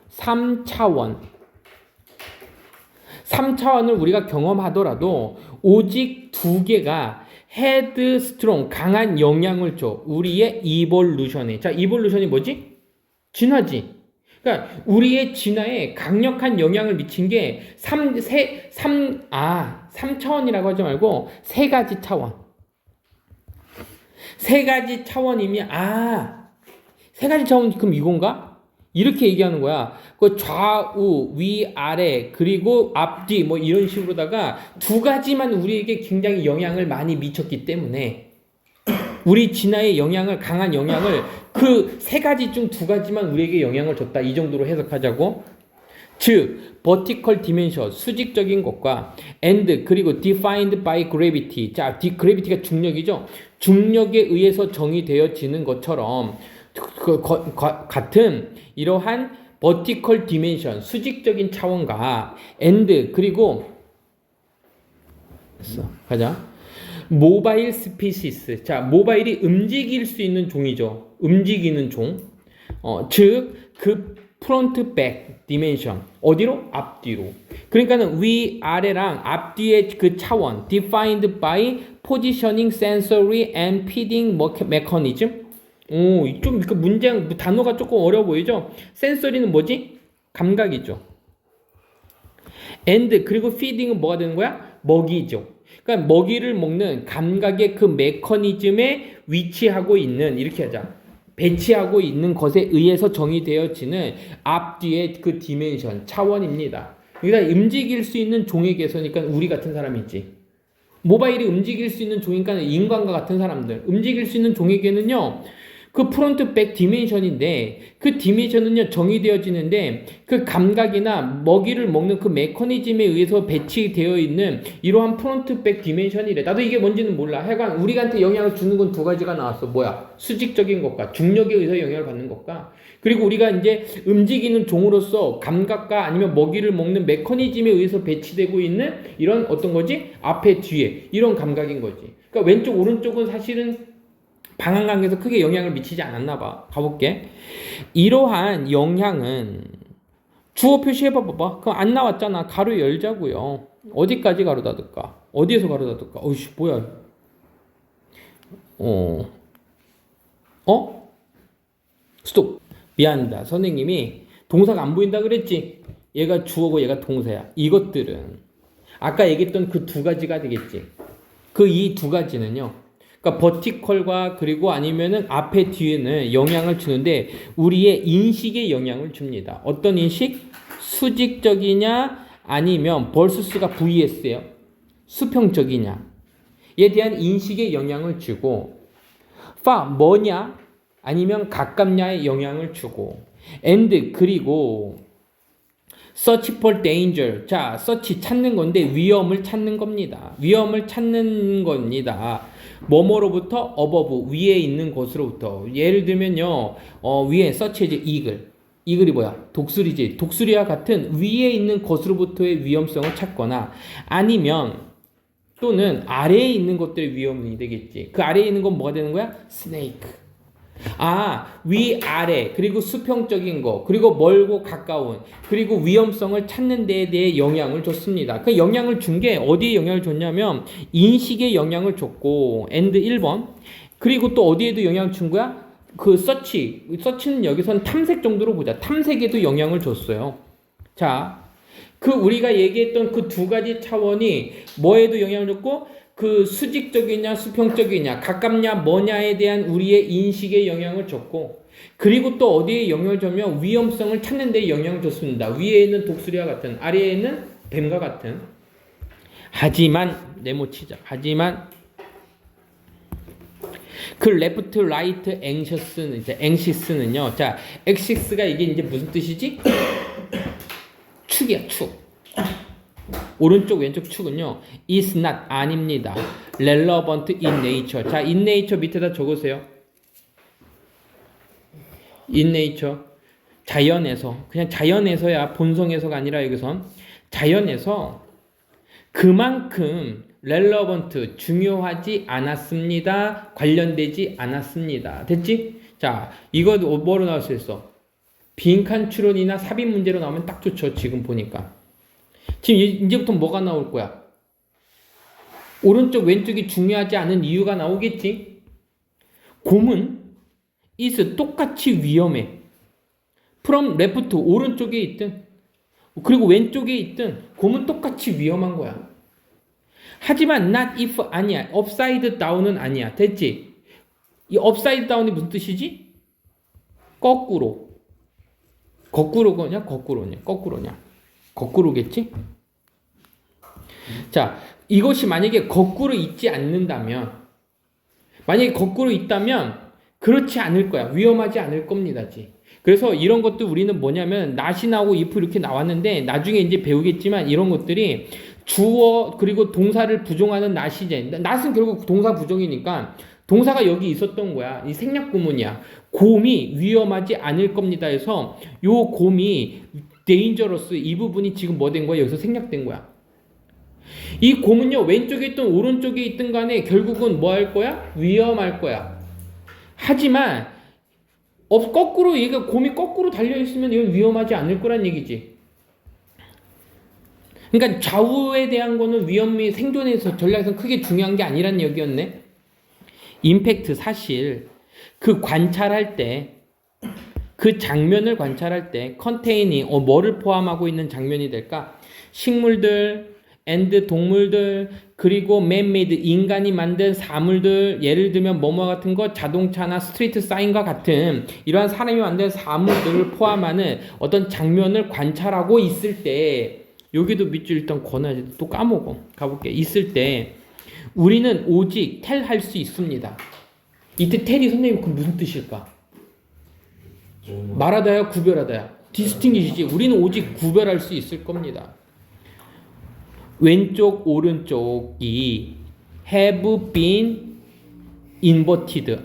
A: 3차원을 우리가 경험하더라도 오직 두 개가 헤드스트롱, 강한 영향을 줘. 우리의 이볼루션에. 자, 이볼루션이 뭐지? 진화지. 그러니까 우리의 진화에 강력한 영향을 미친 게 3차원이라고 하지 말고 세 가지 차원. 세 가지 차원이면 세 가지 차원 그럼 이건가? 이렇게 얘기하는 거야. 그 좌우, 위, 아래, 그리고 앞뒤 뭐 이런 식으로다가 두 가지만 우리에게 굉장히 영향을 많이 미쳤기 때문에 우리 진화에 강한 영향을 그 세 가지 중 두 가지만 우리에게 영향을 줬다. 이 정도로 해석하자고. 즉, vertical dimension, 수직적인 것과 and 그리고 defined by gravity. 자, gravity가 중력이죠. 중력에 의해서 정의되어지는 것처럼 같은 이러한 vertical dimension, 수직적인 차원과 and 그리고 가자. 모바일 스피시스. 자, 모바일이 움직일 수 있는 종이죠. 움직이는 종. 즉, 그 프론트 백 디멘션. 어디로? 앞뒤로. 그러니까는 위, 아래랑 앞뒤의 그 차원. defined by positioning, sensory and feeding mechanism. 좀 그 단어가 조금 어려워 보이죠? 센서리는 뭐지? 감각이죠. and 그리고 feeding은 뭐가 되는 거야? 먹이죠. 그러니까 먹이를 먹는 감각의 그 메커니즘에 위치하고 있는, 이렇게 하자, 배치하고 있는 것에 의해서 정의되어지는 앞뒤의 그 디멘션, 차원입니다. 그러니까 움직일 수 있는 종에게서니까 우리 같은 사람이지. 모바일이 움직일 수 있는 종이니까 인간과 같은 사람들. 움직일 수 있는 종에게는요, 그 프론트 백 디멘션인데 그 디멘션은요 정의되어지는데 그 감각이나 먹이를 먹는 그 메커니즘에 의해서 배치되어 있는 이러한 프론트 백 디멘션이래. 나도 이게 뭔지는 몰라. 하여간 우리한테 영향을 주는 건 두 가지가 나왔어. 뭐야? 수직적인 것과 중력에 의해서 영향을 받는 것과, 그리고 우리가 이제 움직이는 종으로서 감각과 아니면 먹이를 먹는 메커니즘에 의해서 배치되고 있는 이런 어떤 거지? 앞에 뒤에 이런 감각인 거지. 그러니까 왼쪽 오른쪽은 사실은 방향관계에서 크게 영향을 미치지 않았나 봐. 가볼게. 이러한 영향은 주어 표시해봐봐. 그럼 안 나왔잖아. 가로 열자고요. 어디까지 가로 닫을까? 어디에서 가로 닫을까? 어이씨 뭐야. 스톱. 미안합니다. 선생님이 동사가 안 보인다 그랬지? 얘가 주어고 얘가 동사야. 이것들은 아까 얘기했던 그 두 가지가 되겠지. 그 이 두 가지는요, 그러니까 버티컬과 그리고 아니면은 앞에 뒤에는 영향을 주는데 우리의 인식에 영향을 줍니다. 어떤 인식? 수직적이냐 아니면 벌수스가 VS예요. 수평적이냐. 에 대한 인식에 영향을 주고, 뭐냐 아니면 가깝냐에 영향을 주고, and 그리고 search for danger. 자, search 찾는 건데 위험을 찾는 겁니다. 위험을 찾는 겁니다. 뭐뭐로부터 above, 위에 있는 것으로부터. 예를 들면요, 위에 search의 eagle. 이글이 뭐야? 독수리지. 독수리와 같은 위에 있는 것으로부터의 위험성을 찾거나, 아니면 또는 아래에 있는 것들의 위험이 되겠지. 그 아래에 있는 건 뭐가 되는 거야? 스네이크. 위, 아래, 그리고 수평적인 거, 그리고 멀고 가까운, 그리고 위험성을 찾는 데에 대해 영향을 줬습니다. 그 영향을 준 게 어디에 영향을 줬냐면 인식에 영향을 줬고, and 1번. 그리고 또 어디에도 영향을 준 거야? 그 서치는 여기서는 탐색 정도로 보자. 탐색에도 영향을 줬어요. 자, 그 우리가 얘기했던 그 두 가지 차원이 뭐에도 영향을 줬고, 그 수직적이냐 수평적이냐 가깝냐 뭐냐에 대한 우리의 인식에 영향을 줬고, 그리고 또 어디에 영향을 주면 위험성을 찾는 데 영향을 줬습니다. 위에는 독수리와 같은, 아래에는 뱀과 같은. 하지만 네모치자. 하지만 그 left, right, anxious는요. 자, axis가 이게 이제 무슨 뜻이지? 축이야, 축. 오른쪽 왼쪽 축은요, is not, 아닙니다. relevant in nature. 자, in nature 밑에다 적으세요. in nature. 자연에서. 그냥 자연에서야, 본성에서가 아니라 여기선 자연에서 그만큼 relevant, 중요하지 않았습니다. 관련되지 않았습니다. 됐지? 자, 이거 뭐로 나올 수 있어? 빈칸 추론이나 삽입 문제로 나오면 딱 좋죠. 지금 보니까. 지금 이제부터 뭐가 나올 거야? 오른쪽 왼쪽이 중요하지 않은 이유가 나오겠지? 곰은 is 똑같이 위험해. from left 오른쪽에 있든 그리고 왼쪽에 있든 곰은 똑같이 위험한 거야. 하지만 not if 아니야. upside down은 아니야. 됐지? 이 upside down이 무슨 뜻이지? 거꾸로. 거꾸로냐? 거꾸로냐? 거꾸로냐? 거꾸로겠지? 자, 이것이 만약에 거꾸로 있지 않는다면, 만약에 거꾸로 있다면 그렇지 않을 거야. 위험하지 않을 겁니다지. 그래서 이런 것도 우리는 뭐냐면 not이 나오고 if 이렇게 나왔는데 나중에 이제 배우겠지만 이런 것들이 주어 그리고 동사를 부정하는 not이지. not은 결국 동사 부정이니까 동사가 여기 있었던 거야. 이 생략 구문이야. 곰이 위험하지 않을 겁니다 해서 요 곰이 dangerous 이 부분이 지금 뭐 된 거야? 여기서 생략된 거야. 이 곰은요 왼쪽에 있든 오른쪽에 있든 간에 결국은 뭐 할 거야? 위험할 거야. 하지만 거꾸로 얘가 곰이 거꾸로 달려있으면 이건 위험하지 않을 거란 얘기지. 그러니까 좌우에 대한 거는 위험이 생존에서 전략에서 크게 중요한 게 아니란 얘기였네. 임팩트 사실 그 관찰할 때 그 장면을 관찰할 때 컨테이닝 뭐를 포함하고 있는 장면이 될까? 식물들 and 동물들 그리고 맨메이드 인간이 만든 사물들 예를 들면 뭐뭐 같은 거 자동차나 스트리트 사인과 같은 이러한 사람이 만든 사물들을 포함하는 어떤 장면을 관찰하고 있을 때 여기도 밑줄 일단 권해야지 또 까먹어 가볼게 있을 때 우리는 오직 텔 할 수 있습니다. 이때 텔이 선생님 그 무슨 뜻일까? 말하다야 구별하다야 디스팅기시지. 우리는 오직 구별할 수 있을 겁니다. 왼쪽 오른쪽이 have been inverted.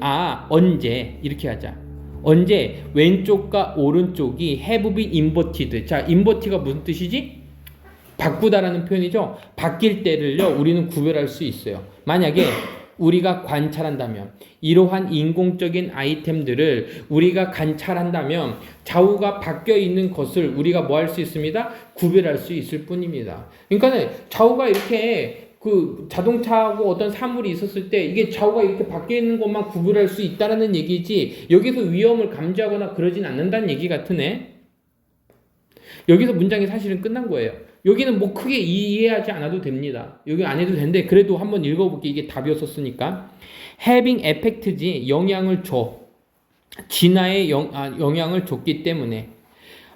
A: 언제 이렇게 하자. 언제 왼쪽과 오른쪽이 have been inverted. 자, invert가 무슨 뜻이지? 바꾸다라는 표현이죠. 바뀔 때를요 우리는 구별할 수 있어요. 만약에 우리가 관찰한다면 이러한 인공적인 아이템들을 우리가 관찰한다면 좌우가 바뀌어 있는 것을 우리가 뭐 할 수 있습니다? 구별할 수 있을 뿐입니다. 그러니까 좌우가 이렇게 그 자동차하고 어떤 사물이 있었을 때 이게 좌우가 이렇게 바뀌어 있는 것만 구별할 수 있다라는 얘기지 여기서 위험을 감지하거나 그러진 않는다는 얘기 같으네. 여기서 문장이 사실은 끝난 거예요. 여기는 뭐 크게 이해하지 않아도 됩니다. 여기 안 해도 되는데 그래도 한번 읽어볼게. 이게 답이었었으니까. having effect지 영향을 줘. 진화에 영향을 줬기 때문에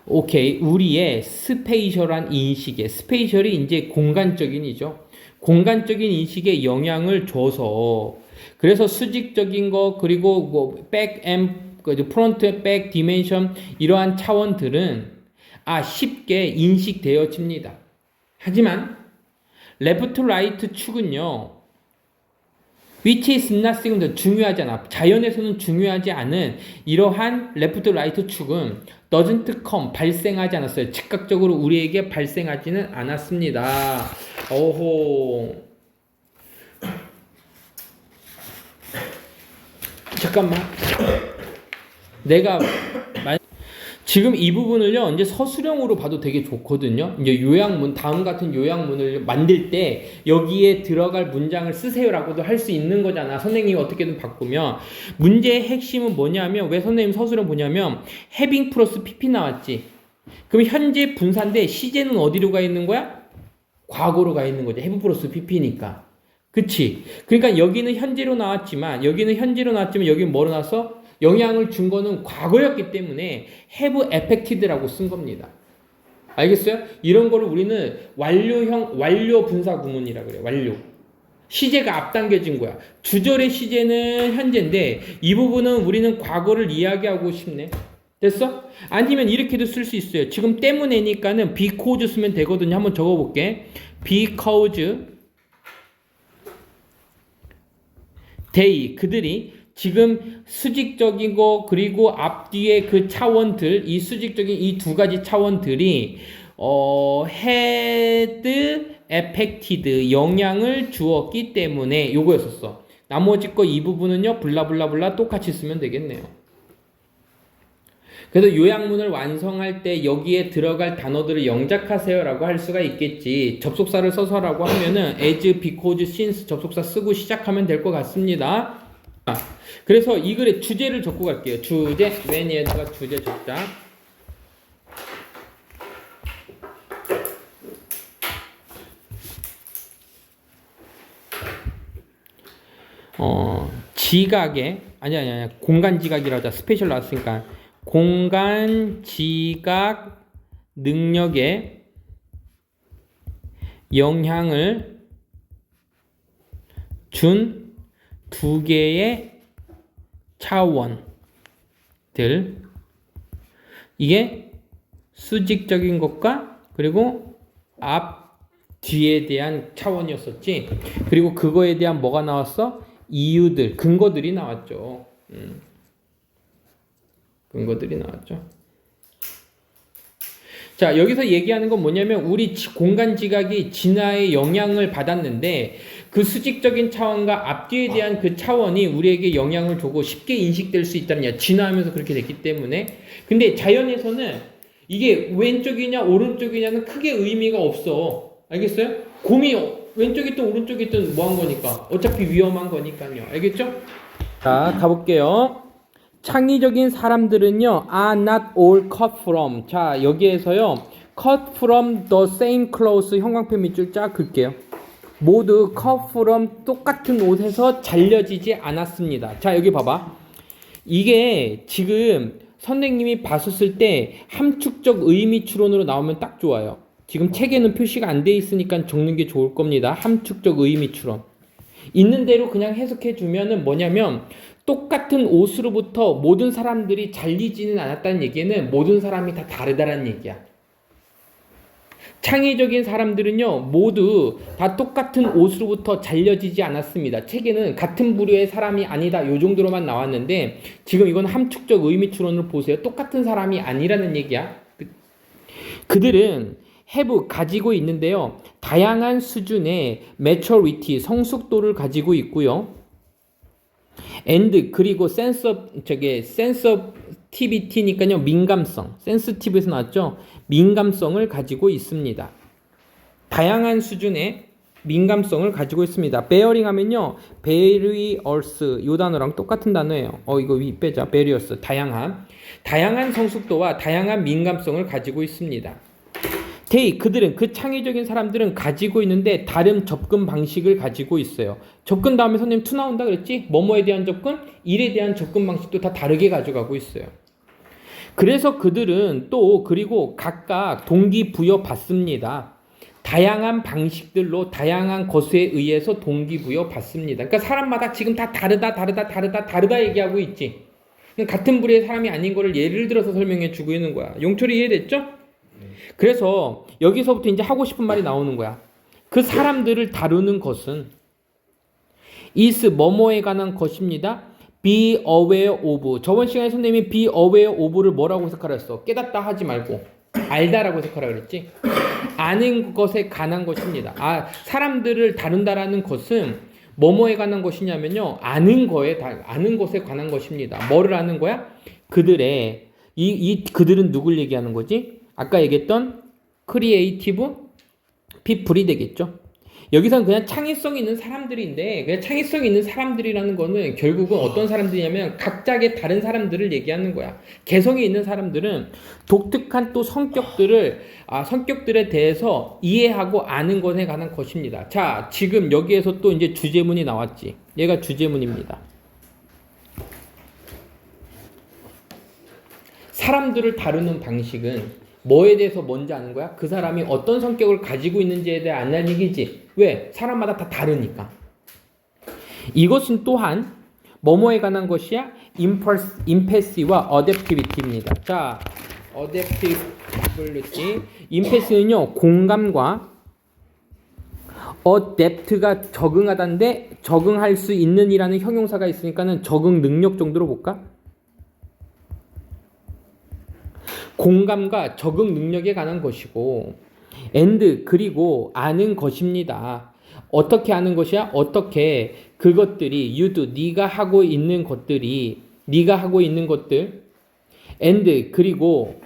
A: 오케이 우리의 스페이셜한 인식에 스페이셜이 이제 공간적인이죠. 공간적인 인식에 영향을 줘서 그래서 수직적인 거 그리고 뭐 백 앤 프론트 백 디멘션 이러한 차원들은 쉽게 인식되어집니다. 하지만 레프트 라이트 축은요 which is nothing 중요하잖아. 자연에서는 중요하지 않은 이러한 레프트 라이트 축은 doesn't come 발생하지 않았어요. 즉각적으로 우리에게 발생하지는 않았습니다. 오호 잠깐만 내가 지금 이 부분을요, 이제 서술형으로 봐도 되게 좋거든요. 이제 요약문, 다음 같은 요약문을 만들 때 여기에 들어갈 문장을 쓰세요라고도 할 수 있는 거잖아. 선생님이 어떻게든 바꾸면. 문제의 핵심은 뭐냐면, 왜 선생님 서술형 보냐면, having 플러스 pp 나왔지. 그럼 현재 분사인데 시제는 어디로 가 있는 거야? 과거로 가 있는 거죠. have 플러스 pp니까. 그치? 그러니까 여기는 현재로 나왔지만, 여기는 뭐로 나왔어? 영향을 준 거는 과거였기 때문에 have affected라고 쓴 겁니다. 알겠어요? 이런 거를 우리는 완료 분사 구문이라고 그래요. 완료. 시제가 앞당겨진 거야. 주절의 시제는 현재인데 이 부분은 우리는 과거를 이야기하고 싶네. 됐어? 아니면 이렇게도 쓸 수 있어요. 지금 때문에니까는 because 쓰면 되거든요. 한번 적어볼게. because they 그들이 지금 수직적인 거 그리고 앞뒤에 그 차원들 이 수직적인 이 두 가지 차원들이 had affected 영향을 주었기 때문에 요거였었어. 나머지 거 이 부분은요 블라블라블라 똑같이 쓰면 되겠네요. 그래서 요약문을 완성할 때 여기에 들어갈 단어들을 영작하세요 라고 할 수가 있겠지. 접속사를 써서라고 하면은 as, because, since 접속사 쓰고 시작하면 될 것 같습니다. 그래서 이 글에 주제를 적고 갈게요. 주제, when에다가 주제 적자. 지각에 아니 공간 지각이라고 하자. 스페셜 나왔으니까 공간 지각 능력에 영향을 준 두 개의 차원들, 이게 수직적인 것과 그리고 앞 뒤에 대한 차원이었었지. 그리고 그거에 대한 뭐가 나왔어? 이유들, 근거들이 나왔죠. 근거들이 나왔죠. 자, 여기서 얘기하는 건 뭐냐면 우리 공간 지각이 진화의 영향을 받았는데 그 수직적인 차원과 앞뒤에 대한 그 차원이 우리에게 영향을 주고 쉽게 인식될 수 있다는 야. 진화하면서 그렇게 됐기 때문에. 근데 자연에서는 이게 왼쪽이냐 오른쪽이냐는 크게 의미가 없어. 알겠어요? 공이 왼쪽이든 오른쪽이든 뭐한 거니까. 어차피 위험한 거니까요. 알겠죠? 자, 가볼게요. 창의적인 사람들은요, are not all cut from. 자, 여기에서요, cut from the same clothes 형광펜 밑줄 쫙 긋게요. 모두 cut from 똑같은 옷에서 잘려지지 않았습니다. 자, 여기 봐봐. 이게 지금 선생님이 봤었을 때 함축적 의미 추론으로 나오면 딱 좋아요. 지금 책에는 표시가 안 돼 있으니까 적는 게 좋을 겁니다. 함축적 의미 추론. 있는 대로 그냥 해석해 주면은 뭐냐면 똑같은 옷으로부터 모든 사람들이 잘리지는 않았다는 얘기는 모든 사람이 다 다르다는 얘기야. 창의적인 사람들은요 모두 다 똑같은 옷으로부터 잘려지지 않았습니다. 책에는 같은 부류의 사람이 아니다 요 정도로만 나왔는데 지금 이건 함축적 의미 추론을 보세요. 똑같은 사람이 아니라는 얘기야. 그들은 have 가지고 있는데요. 다양한 수준의 maturity 성숙도를 가지고 있고요. and 그리고 sensitivity니까요. 민감성. sensitive에서 나왔죠. 민감성을 가지고 있습니다. 다양한 수준의 민감성을 가지고 있습니다. bearing 하면요. barriers 요 단어랑 똑같은 단어예요. 이거 위 빼자. barriers 다양한 성숙도와 다양한 민감성을 가지고 있습니다. 그들은 그 창의적인 사람들은 가지고 있는데 다른 접근 방식을 가지고 있어요. 접근 다음에 선생님 투 나온다 그랬지? 뭐뭐에 대한 접근, 일에 대한 접근 방식도 다 다르게 가져가고 있어요. 그래서 그들은 또 그리고 각각 동기부여 받습니다. 다양한 방식들로 다양한 것에 의해서 동기부여 받습니다. 그러니까 사람마다 지금 다 다르다 얘기하고 있지. 같은 부류의 사람이 아닌 거를 예를 들어서 설명해 주고 있는 거야. 용철이 이해됐죠? 그래서 여기서부터 이제 하고 싶은 말이 나오는 거야. 그 사람들을 다루는 것은 is 뭐뭐에 관한 것입니다. be aware of. 저번 시간에 선생님이 be aware of를 뭐라고 해석하라 했어? 깨닫다 하지 말고 알다라고 해석하라 그랬지. 아는 것에 관한 것입니다. 사람들을 다룬다라는 것은 뭐뭐에 관한 것이냐면요. 아는 것에 관한 것입니다. 뭐를 아는 거야? 그들의 그들은 누굴 얘기하는 거지? 아까 얘기했던 크리에이티브 피플이 되겠죠. 여기서는 그냥 창의성 있는 사람들인데 그냥 창의성 있는 사람들이라는 거는 결국은 어떤 사람들이냐면 각자의 다른 사람들을 얘기하는 거야. 개성이 있는 사람들은 독특한 또 성격들에 대해서 이해하고 아는 것에 관한 것입니다. 자, 지금 여기에서 또 이제 주제문이 나왔지. 얘가 주제문입니다. 사람들을 다루는 방식은 뭐에 대해서 먼저 아는 거야? 그 사람이 어떤 성격을 가지고 있는지에 대해 아는 얘기지. 왜? 사람마다 다 다르니까. 이것은 또한 뭐뭐에 관한 것이야? 임패시와 어댑티비티입니다. 자, 어댑티빌리티. 임패시는요, 공감과 어댑트가 적응하다인데 적응할 수 있는 이라는 형용사가 있으니까는 적응 능력 정도로 볼까? 공감과 적응 능력에 관한 것이고 and 그리고 아는 것입니다. 어떻게 아는 것이야? 어떻게 그것들이 네가 하고 있는 것들 and 그리고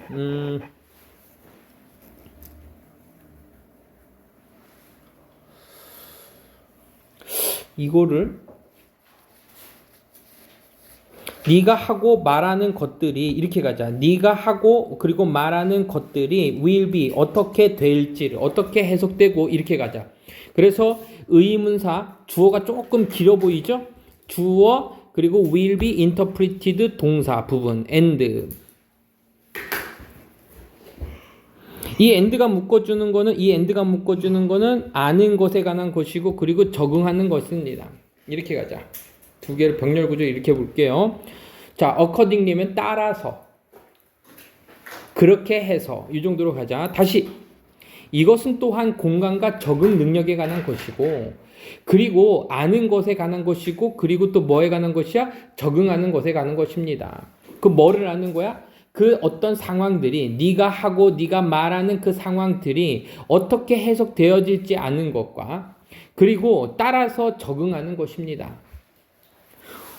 A: 이거를 네가 하고 말하는 것들이 이렇게 가자. 네가 하고 그리고 말하는 것들이 will be 어떻게 될지를 어떻게 해석되고 이렇게 가자. 그래서 의문사 주어가 조금 길어 보이죠? 주어 그리고 will be interpreted 동사 부분 and. 이 and가 묶어주는 거는 아는 것에 관한 것이고 그리고 적응하는 것입니다. 이렇게 가자. 두 개를 병렬 구조 이렇게 볼게요. 자, accordingly면 따라서, 그렇게 해서, 이 정도로 가자. 다시, 이것은 또한 공간과 적응 능력에 관한 것이고 그리고 아는 것에 관한 것이고 그리고 또 뭐에 관한 것이야? 적응하는 것에 관한 것입니다. 그 뭐를 아는 거야? 그 어떤 상황들이 네가 하고 네가 말하는 그 상황들이 어떻게 해석되어질지 아는 것과 그리고 따라서 적응하는 것입니다.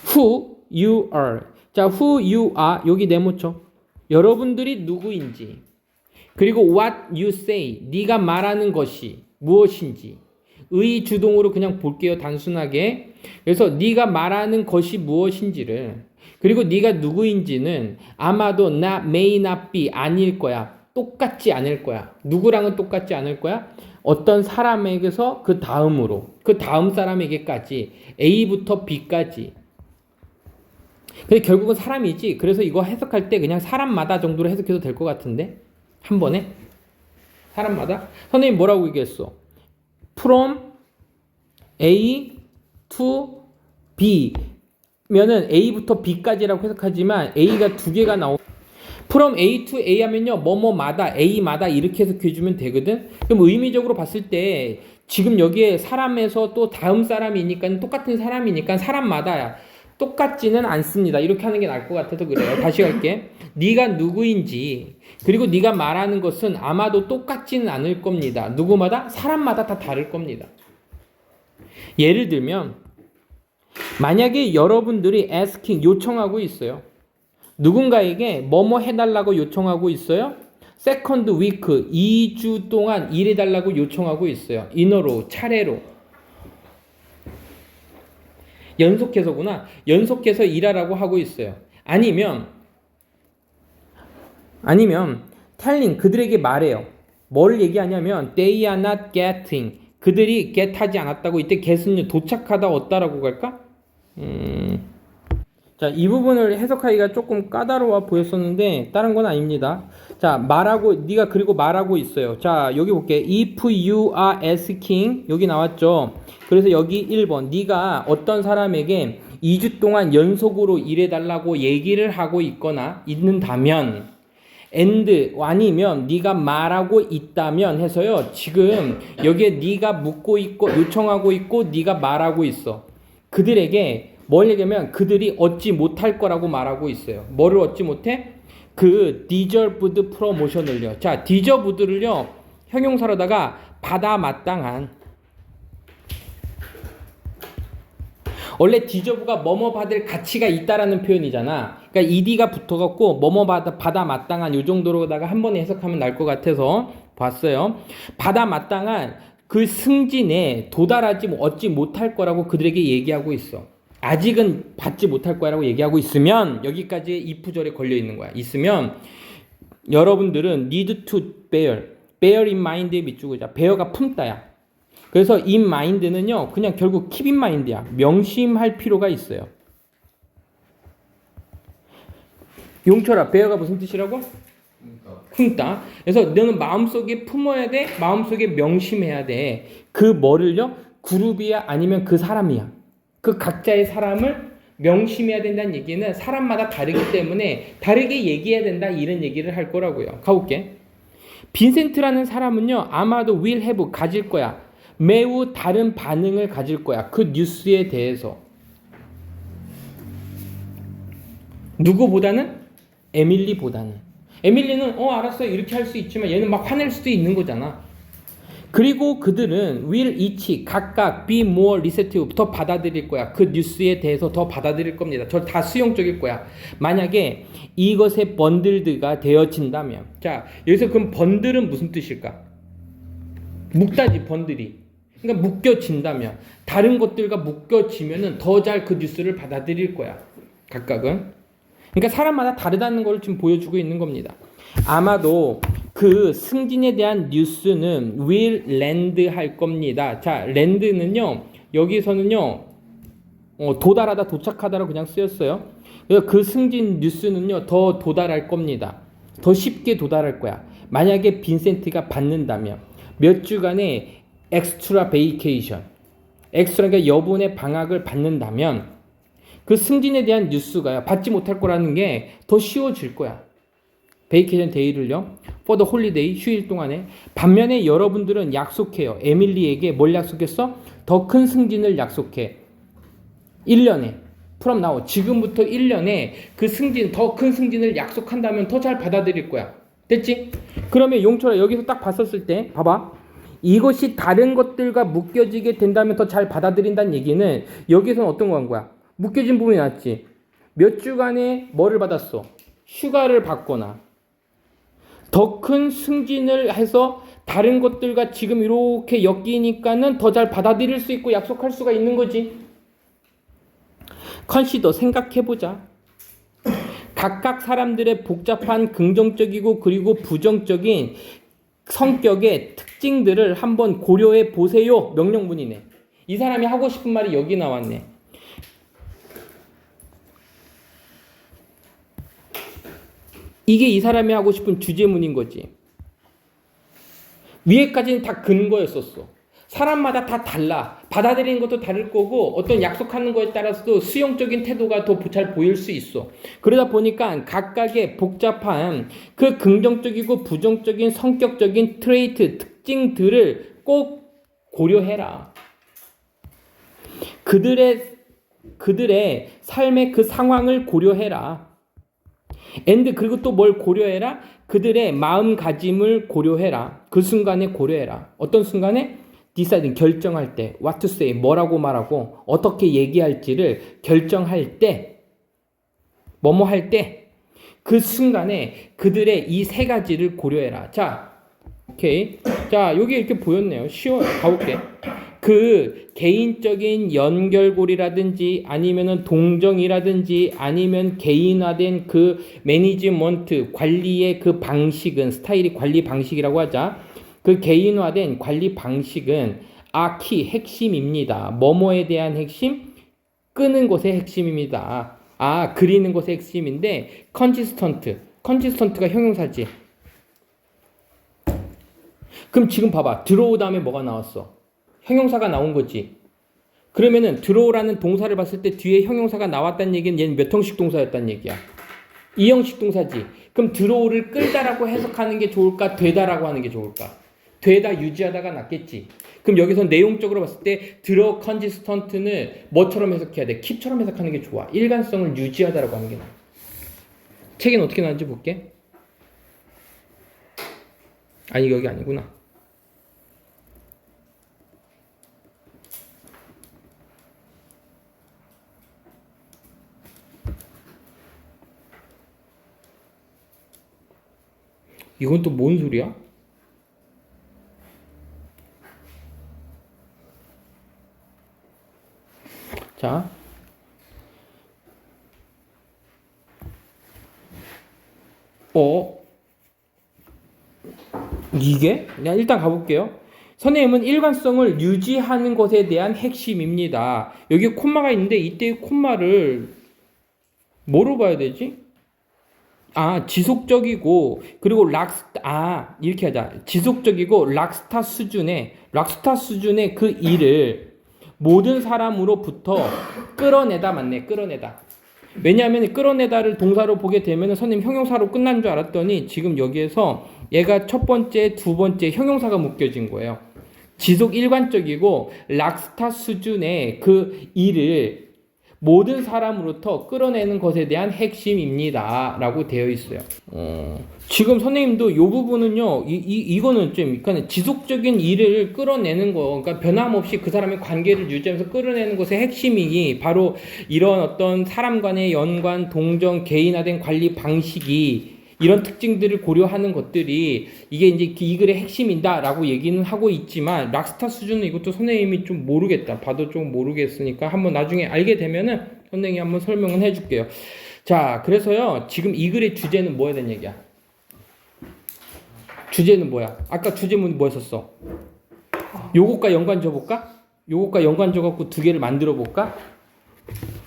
A: Who you are. 자, who you are 여기 네모쳐. 여러분들이 누구인지. 그리고 what you say. 네가 말하는 것이 무엇인지. 의 주동으로 그냥 볼게요. 단순하게. 그래서 네가 말하는 것이 무엇인지를 그리고 네가 누구인지는 아마도 may not be 아닐 거야. 똑같지 않을 거야. 누구랑은 똑같지 않을 거야. 어떤 사람에게서 그 다음으로 그 다음 사람에게까지 A부터 B까지. 근데 결국은 사람이지. 그래서 이거 해석할 때 그냥 사람마다 정도로 해석해도 될 것 같은데 한 번에 사람마다 선생님 뭐라고 얘기했어? From A to B 면은 A부터 B까지라고 해석하지만 A가 두 개가 나오. From A to A 하면요 뭐뭐마다 A마다 이렇게 해석해주면 되거든. 그럼 의미적으로 봤을 때 지금 여기에 사람에서 또 다음 사람이니까 똑같은 사람이니까 사람마다 똑같지는 않습니다. 이렇게 하는 게 나을 것 같아서 그래요. 다시 갈게. 네가 누구인지 그리고 네가 말하는 것은 아마도 똑같지는 않을 겁니다. 누구마다? 사람마다 다 다를 겁니다. 예를 들면 만약에 여러분들이 asking 요청하고 있어요. 누군가에게 뭐뭐 해달라고 요청하고 있어요. second week 2주 동안 일해달라고 요청하고 있어요. 인어로 차례로 연속해서구나. 연속해서 일하라고 하고 있어요. 아니면 telling 그들에게 말해요. 뭘 얘기하냐면 they are not getting 그들이 get 하지 않았다고. 이때 get은 도착하다 왔다라고 갈까? 자, 이 부분을 해석하기가 조금 까다로워 보였었는데 다른 건 아닙니다. 자, 말하고 네가 그리고 말하고 있어요. 자, 여기 볼게. If you are asking 여기 나왔죠. 그래서 여기 1번 네가 어떤 사람에게 2주 동안 연속으로 일해달라고 얘기를 하고 있는다면 and 아니면 네가 말하고 있다면 해서요. 지금 여기에 네가 묻고 있고 요청하고 있고 네가 말하고 있어. 그들에게 뭘 얘기하면 그들이 얻지 못할 거라고 말하고 있어요. 뭐를 얻지 못해? 그 deserved promotion을요. 자, deserved를요. 형용사로다가 받아 마땅한. 원래 deserve가 뭐뭐 받을 가치가 있다라는 표현이잖아. 그러니까 ed가 붙어갖고 뭐뭐 받아 마땅한 요 정도로다가 한 번에 해석하면 날 것 같아서 봤어요. 받아 마땅한 그 승진에 얻지 못할 거라고 그들에게 얘기하고 있어. 아직은 받지 못할 거라고 얘기하고 있으면 여기까지 if절에 걸려 있는 거야. 있으면 여러분들은 need to bear in mind의 밑줄이자 bear가 품다야. 그래서 in mind는요 그냥 결국 keep in mind야. 명심할 필요가 있어요. 용철아, bear가 무슨 뜻이라고? 품다. 그래서 너는 마음속에 품어야 돼. 마음속에 명심해야 돼. 그 뭐를요? 그룹이야 아니면 그 사람이야. 그 각자의 사람을 명심해야 된다는 얘기는 사람마다 다르기 때문에 다르게 얘기해야 된다 이런 얘기를 할 거라고요. 가볼게. 빈센트라는 사람은요 아마도 will have 가질 거야. 매우 다른 반응을 가질 거야. 그 뉴스에 대해서. 누구보다는? 에밀리보다는. 에밀리는 알았어요 이렇게 할 수 있지만 얘는 막 화낼 수도 있는 거잖아. 그리고 그들은 will each 각각 be more receptive 더 받아들일 거야. 그 뉴스에 대해서 더 받아들일 겁니다. 저 다 수용적일 거야. 만약에 이것의 번들드가 되어진다면. 자, 여기서 그럼 번들은 무슨 뜻일까? 묶다지 번들이. 그러니까 묶여진다면 다른 것들과 묶여지면은 더 잘 그 뉴스를 받아들일 거야. 각각은. 그러니까 사람마다 다르다는 걸 지금 보여주고 있는 겁니다. 아마도 그 승진에 대한 뉴스는 will land 할 겁니다. 자, land는요, 여기서는요, 도달하다 도착하다로 그냥 쓰였어요. 그래서 그 승진 뉴스는요 더 도달할 겁니다. 더 쉽게 도달할 거야. 만약에 빈센트가 받는다면 몇 주간의 엑스트라 베이케이션, 엑스트라가 여분의 방학을 받는다면 그 승진에 대한 뉴스가 받지 못할 거라는 게 더 쉬워질 거야. 베이케이션 데이를요. for the holiday 휴일 동안에. 반면에 여러분들은 약속해요. 에밀리에게 뭘 약속했어? 더 큰 승진을 약속해. 1년에 from now 지금부터 1년에 그 승진 더 큰 승진을 약속한다면 더 잘 받아들일 거야. 됐지? 그러면 용철아 여기서 딱 봤었을 때 봐봐. 이것이 다른 것들과 묶여지게 된다면 더 잘 받아들인다는 얘기는 여기서는 어떤 거 한 거야? 묶여진 부분이 났지. 몇 주간의 뭐를 받았어? 휴가를 받거나 더 큰 승진을 해서 다른 것들과 지금 이렇게 엮이니까는 더 잘 받아들일 수 있고 약속할 수가 있는 거지. 컨시더 생각해보자. 각각 사람들의 복잡한 긍정적이고 그리고 부정적인 성격의 특징들을 한번 고려해 보세요. 명령문이네. 이 사람이 하고 싶은 말이 여기 나왔네. 이게 이 사람이 하고 싶은 주제문인 거지. 위에까지는 다 근거였었어. 사람마다 다 달라. 받아들이는 것도 다를 거고 어떤 약속하는 거에 따라서도 수용적인 태도가 더 잘 보일 수 있어. 그러다 보니까 각각의 복잡한 그 긍정적이고 부정적인 성격적인 트레이트, 특징들을 꼭 고려해라. 그들의 삶의 그 상황을 고려해라. 그리고 또 뭘 고려해라? 그들의 마음가짐을 고려해라. 그 순간에 고려해라. 어떤 순간에? decide, 결정할 때, what to say, 뭐라고 말하고 어떻게 얘기할지를 결정할 때, 뭐뭐 할 때, 그 순간에 그들의 이 세 가지를 고려해라. 자, 오케이. 자, 여기 이렇게 보였네요. 쉬워요. 가볼게. 그 개인적인 연결고리라든지 아니면은 동정이라든지 아니면 개인화된 그 매니지먼트 관리의 그 방식은 스타일이 관리 방식이라고 하자. 그 개인화된 관리 방식은 키 핵심입니다. 뭐뭐에 대한 핵심, 끄는 것의 핵심입니다. 그리는 것의 핵심인데 컨시스턴트가 형용사지. 그럼 지금 봐봐. 들어오 다음에 뭐가 나왔어? 형용사가 나온 거지. 그러면은 들어오라는 동사를 봤을 때 뒤에 형용사가 나왔다는 얘기는 얘는 몇 형식 동사였다는 얘기야? 2형식 동사지. 그럼 들어오를 끌다라고 해석하는 게 좋을까? 되다라고 하는 게 좋을까? 되다 유지하다가 낫겠지. 그럼 여기서 내용적으로 봤을 때 들어 컨시스턴트는 뭐처럼 해석해야 돼? 킵처럼 해석하는 게 좋아. 일관성을 유지하다라고 하는 게 나아. 책에는 어떻게 나왔는지 볼게. 아니 여기 아니구나. 이건 또 뭔 소리야? 자, 이게? 그냥 일단 가볼게요. 선생님은 일관성을 유지하는 것에 대한 핵심입니다. 여기 콤마가 있는데 이때 콤마를 뭐로 봐야 되지? 지속적이고 그리고 이렇게 하자. 지속적이고 락스타 수준의 그 일을 모든 사람으로부터 끌어내다 맞네. 끌어내다. 왜냐하면 끌어내다를 동사로 보게 되면 선생님 형용사로 끝난 줄 알았더니 지금 여기에서 얘가 첫 번째, 두 번째 형용사가 묶여진 거예요. 지속 일관적이고 락스타 수준의 그 일을 모든 사람으로부터 끌어내는 것에 대한 핵심입니다. 라고 되어 있어요. 지금 선생님도 이 부분은요, 이거는 좀, 그러니까 지속적인 일을 끌어내는 거, 그러니까 변함없이 그 사람의 관계를 유지하면서 끌어내는 것의 핵심이 바로 이런 어떤 사람 간의 연관, 동정, 개인화된 관리 방식이 이런 특징들을 고려하는 것들이 이게 이제 이 글의 핵심이다라고 얘기는 하고 있지만 락스타 수준은 이것도 선생님이 좀 모르겠다. 봐도 좀 모르겠으니까 한번 나중에 알게 되면은 선생님이 한번 설명은 해줄게요. 자, 그래서요 지금 이 글의 주제는 뭐야 된 얘기야? 주제는 뭐야? 아까 주제문 뭐였었어? 요것과 연관 줘볼까? 요것과 연관 줘갖고 두 개를 만들어 볼까?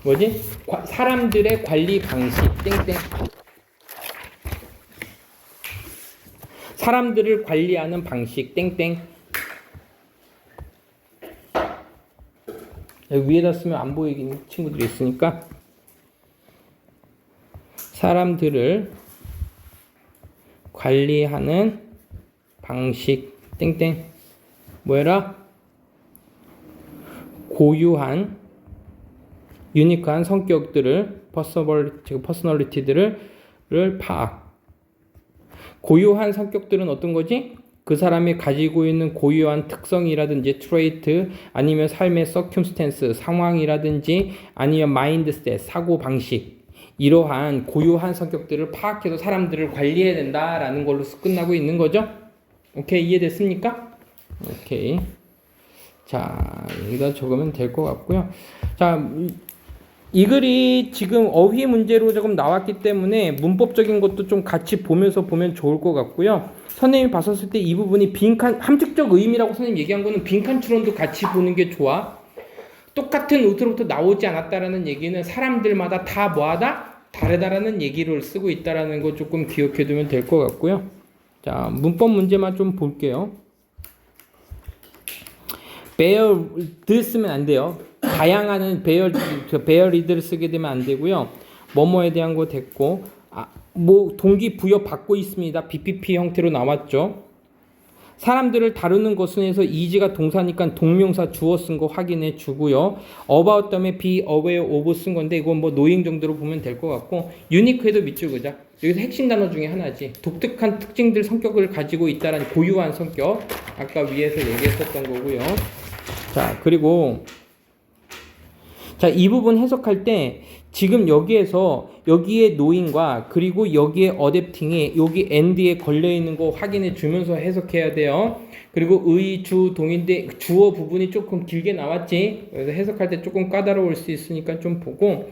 A: 뭐지? 사람들의 관리 방식 땡땡. 사람들을 관리하는 방식 땡땡. 여기 위에다 쓰면 안 보이는 친구들이 있으니까 사람들을 관리하는 방식 땡땡. 뭐해라? 고유한 유니크한 성격들을 퍼스널리티들을 파악. 고유한 성격들은 어떤 거지? 그 사람이 가지고 있는 고유한 특성이라든지 트레이트 아니면 삶의 서큐스텐스 상황이라든지 아니면 마인드셋 사고 방식 이러한 고유한 성격들을 파악해서 사람들을 관리해야 된다라는 걸로 끝나고 있는 거죠. 오케이, 이해됐습니까? 오케이. 자, 여기다 적으면 될 것 같고요. 자, 이 글이 지금 어휘 문제로 조금 나왔기 때문에 문법적인 것도 좀 같이 보면서 보면 좋을 것 같고요. 선생님이 봤었을 때 이 부분이 빈칸, 함축적 의미라고 선생님 얘기한 거는 빈칸 추론도 같이 보는 게 좋아. 똑같은 루트로부터 나오지 않았다라는 얘기는 사람들마다 다 뭐하다? 다르다라는 얘기를 쓰고 있다라는 거 조금 기억해 두면 될 것 같고요. 자, 문법 문제만 좀 볼게요. bear를 쓰면 안 돼요. 다양한 bear이들을 쓰게 되면 안 되고요. 뭐뭐에 대한 거 됐고, 뭐 동기 부여 받고 있습니다. BPP 형태로 나왔죠. 사람들을 다루는 것은 해서 is가 동사니까 동명사 주어 쓴 거 확인해 주고요. about 다음에 be aware of 쓴 건데 이건 뭐 노잉 정도로 보면 될 것 같고, unique에도 밑줄 그자. 여기서 핵심 단어 중에 하나지. 독특한 특징들 성격을 가지고 있다라는 고유한 성격. 아까 위에서 얘기했었던 거고요. 자, 그리고 자, 이 부분 해석할 때 지금 여기에서 여기에 노인과 그리고 여기에 어댑팅이 여기 end에 걸려 있는 거 확인해 주면서 해석해야 돼요. 그리고 의, 주, 동인데 주어 부분이 조금 길게 나왔지. 그래서 해석할 때 조금 까다로울 수 있으니까 좀 보고,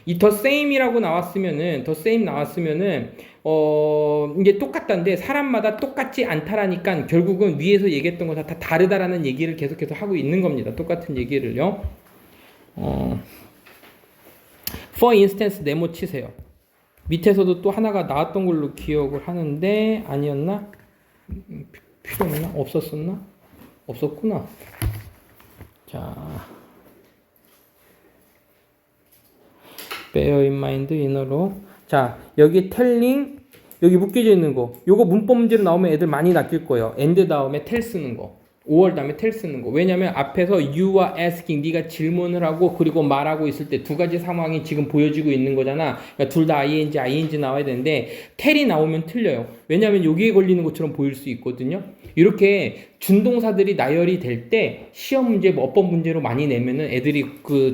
A: 이 the same이라고 나왔으면은 the same 나왔으면은 이게 똑같다는데 사람마다 똑같지 않다라니까 결국은 위에서 얘기했던 거 다 다르다라는 얘기를 계속해서 하고 있는 겁니다. 똑같은 얘기를요. For instance 네모 치세요. 밑에서도 또 하나가 나왔던 걸로 기억을 하는데 아니었나? 필요 없나? 없었었나? 없었구나. 자, bear in mind 인어로. 자, 여기 telling 여기 묶여져 있는 거. 요거 문법 문제로 나오면 애들 많이 낚일 거예요. and 다음에 tell 쓰는 거. 5월 다음에 tell 쓰는 거. 왜냐면 앞에서 you와 asking 네가 질문을 하고 그리고 말하고 있을 때 두 가지 상황이 지금 보여지고 있는 거잖아. 그러니까 둘 다 ing 나와야 되는데 tell이 나오면 틀려요. 왜냐면 여기에 걸리는 것처럼 보일 수 있거든요. 이렇게 준동사들이 나열이 될 때 시험 문제, 어법 문제로 많이 내면은 애들이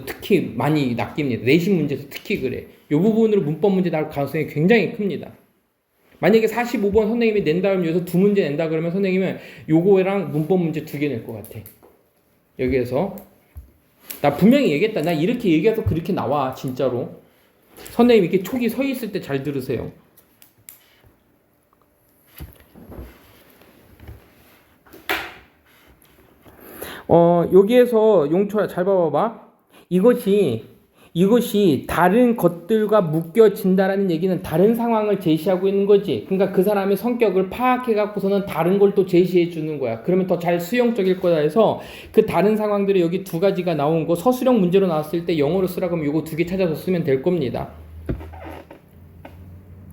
A: 특히 많이 낚입니다. 내신 문제에서 특히 그래. 이 부분으로 문법 문제 나올 가능성이 굉장히 큽니다. 만약에 45번 선생님이 낸 다음 여기서 두 문제 낸다 그러면 선생님은 요거랑 문법 문제 두 개 낼 것 같아. 여기에서 나 분명히 얘기했다. 나 이렇게 얘기해서 그렇게 나와 진짜로. 선생님 이렇게 촉이 서 있을 때 잘 들으세요. 여기에서 용초야 잘 봐봐봐. 이것이 다른 것들과 묶여진다라는 얘기는 다른 상황을 제시하고 있는 거지. 그러니까 그 사람의 성격을 파악해 갖고서는 다른 걸 또 제시해 주는 거야. 그러면 더 잘 수용적일 거다 해서 그 다른 상황들이 여기 두 가지가 나온 거 서술형 문제로 나왔을 때 영어로 쓰라 그러면 요거 두 개 찾아서 쓰면 될 겁니다.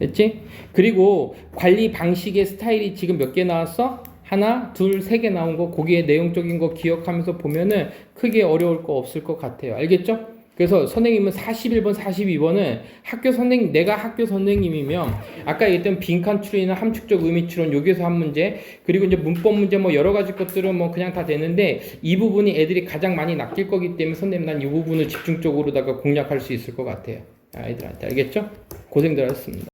A: 됐지? 그리고 관리 방식의 스타일이 지금 몇 개 나왔어? 하나, 둘, 세 개 나온 거, 거기에 내용적인 거 기억하면서 보면은 크게 어려울 거 없을 것 같아요. 알겠죠? 그래서 선생님은 41번, 42번은 내가 학교 선생님이면 아까 얘기했던 빈칸 추론이나 함축적 의미 추론 여기서 한 문제, 그리고 이제 문법 문제 뭐 여러 가지 것들은 뭐 그냥 다 되는데 이 부분이 애들이 가장 많이 낚일 거기 때문에 선생님 난 이 부분을 집중적으로다가 공략할 수 있을 것 같아요. 아이들한테. 알겠죠? 고생들 하셨습니다.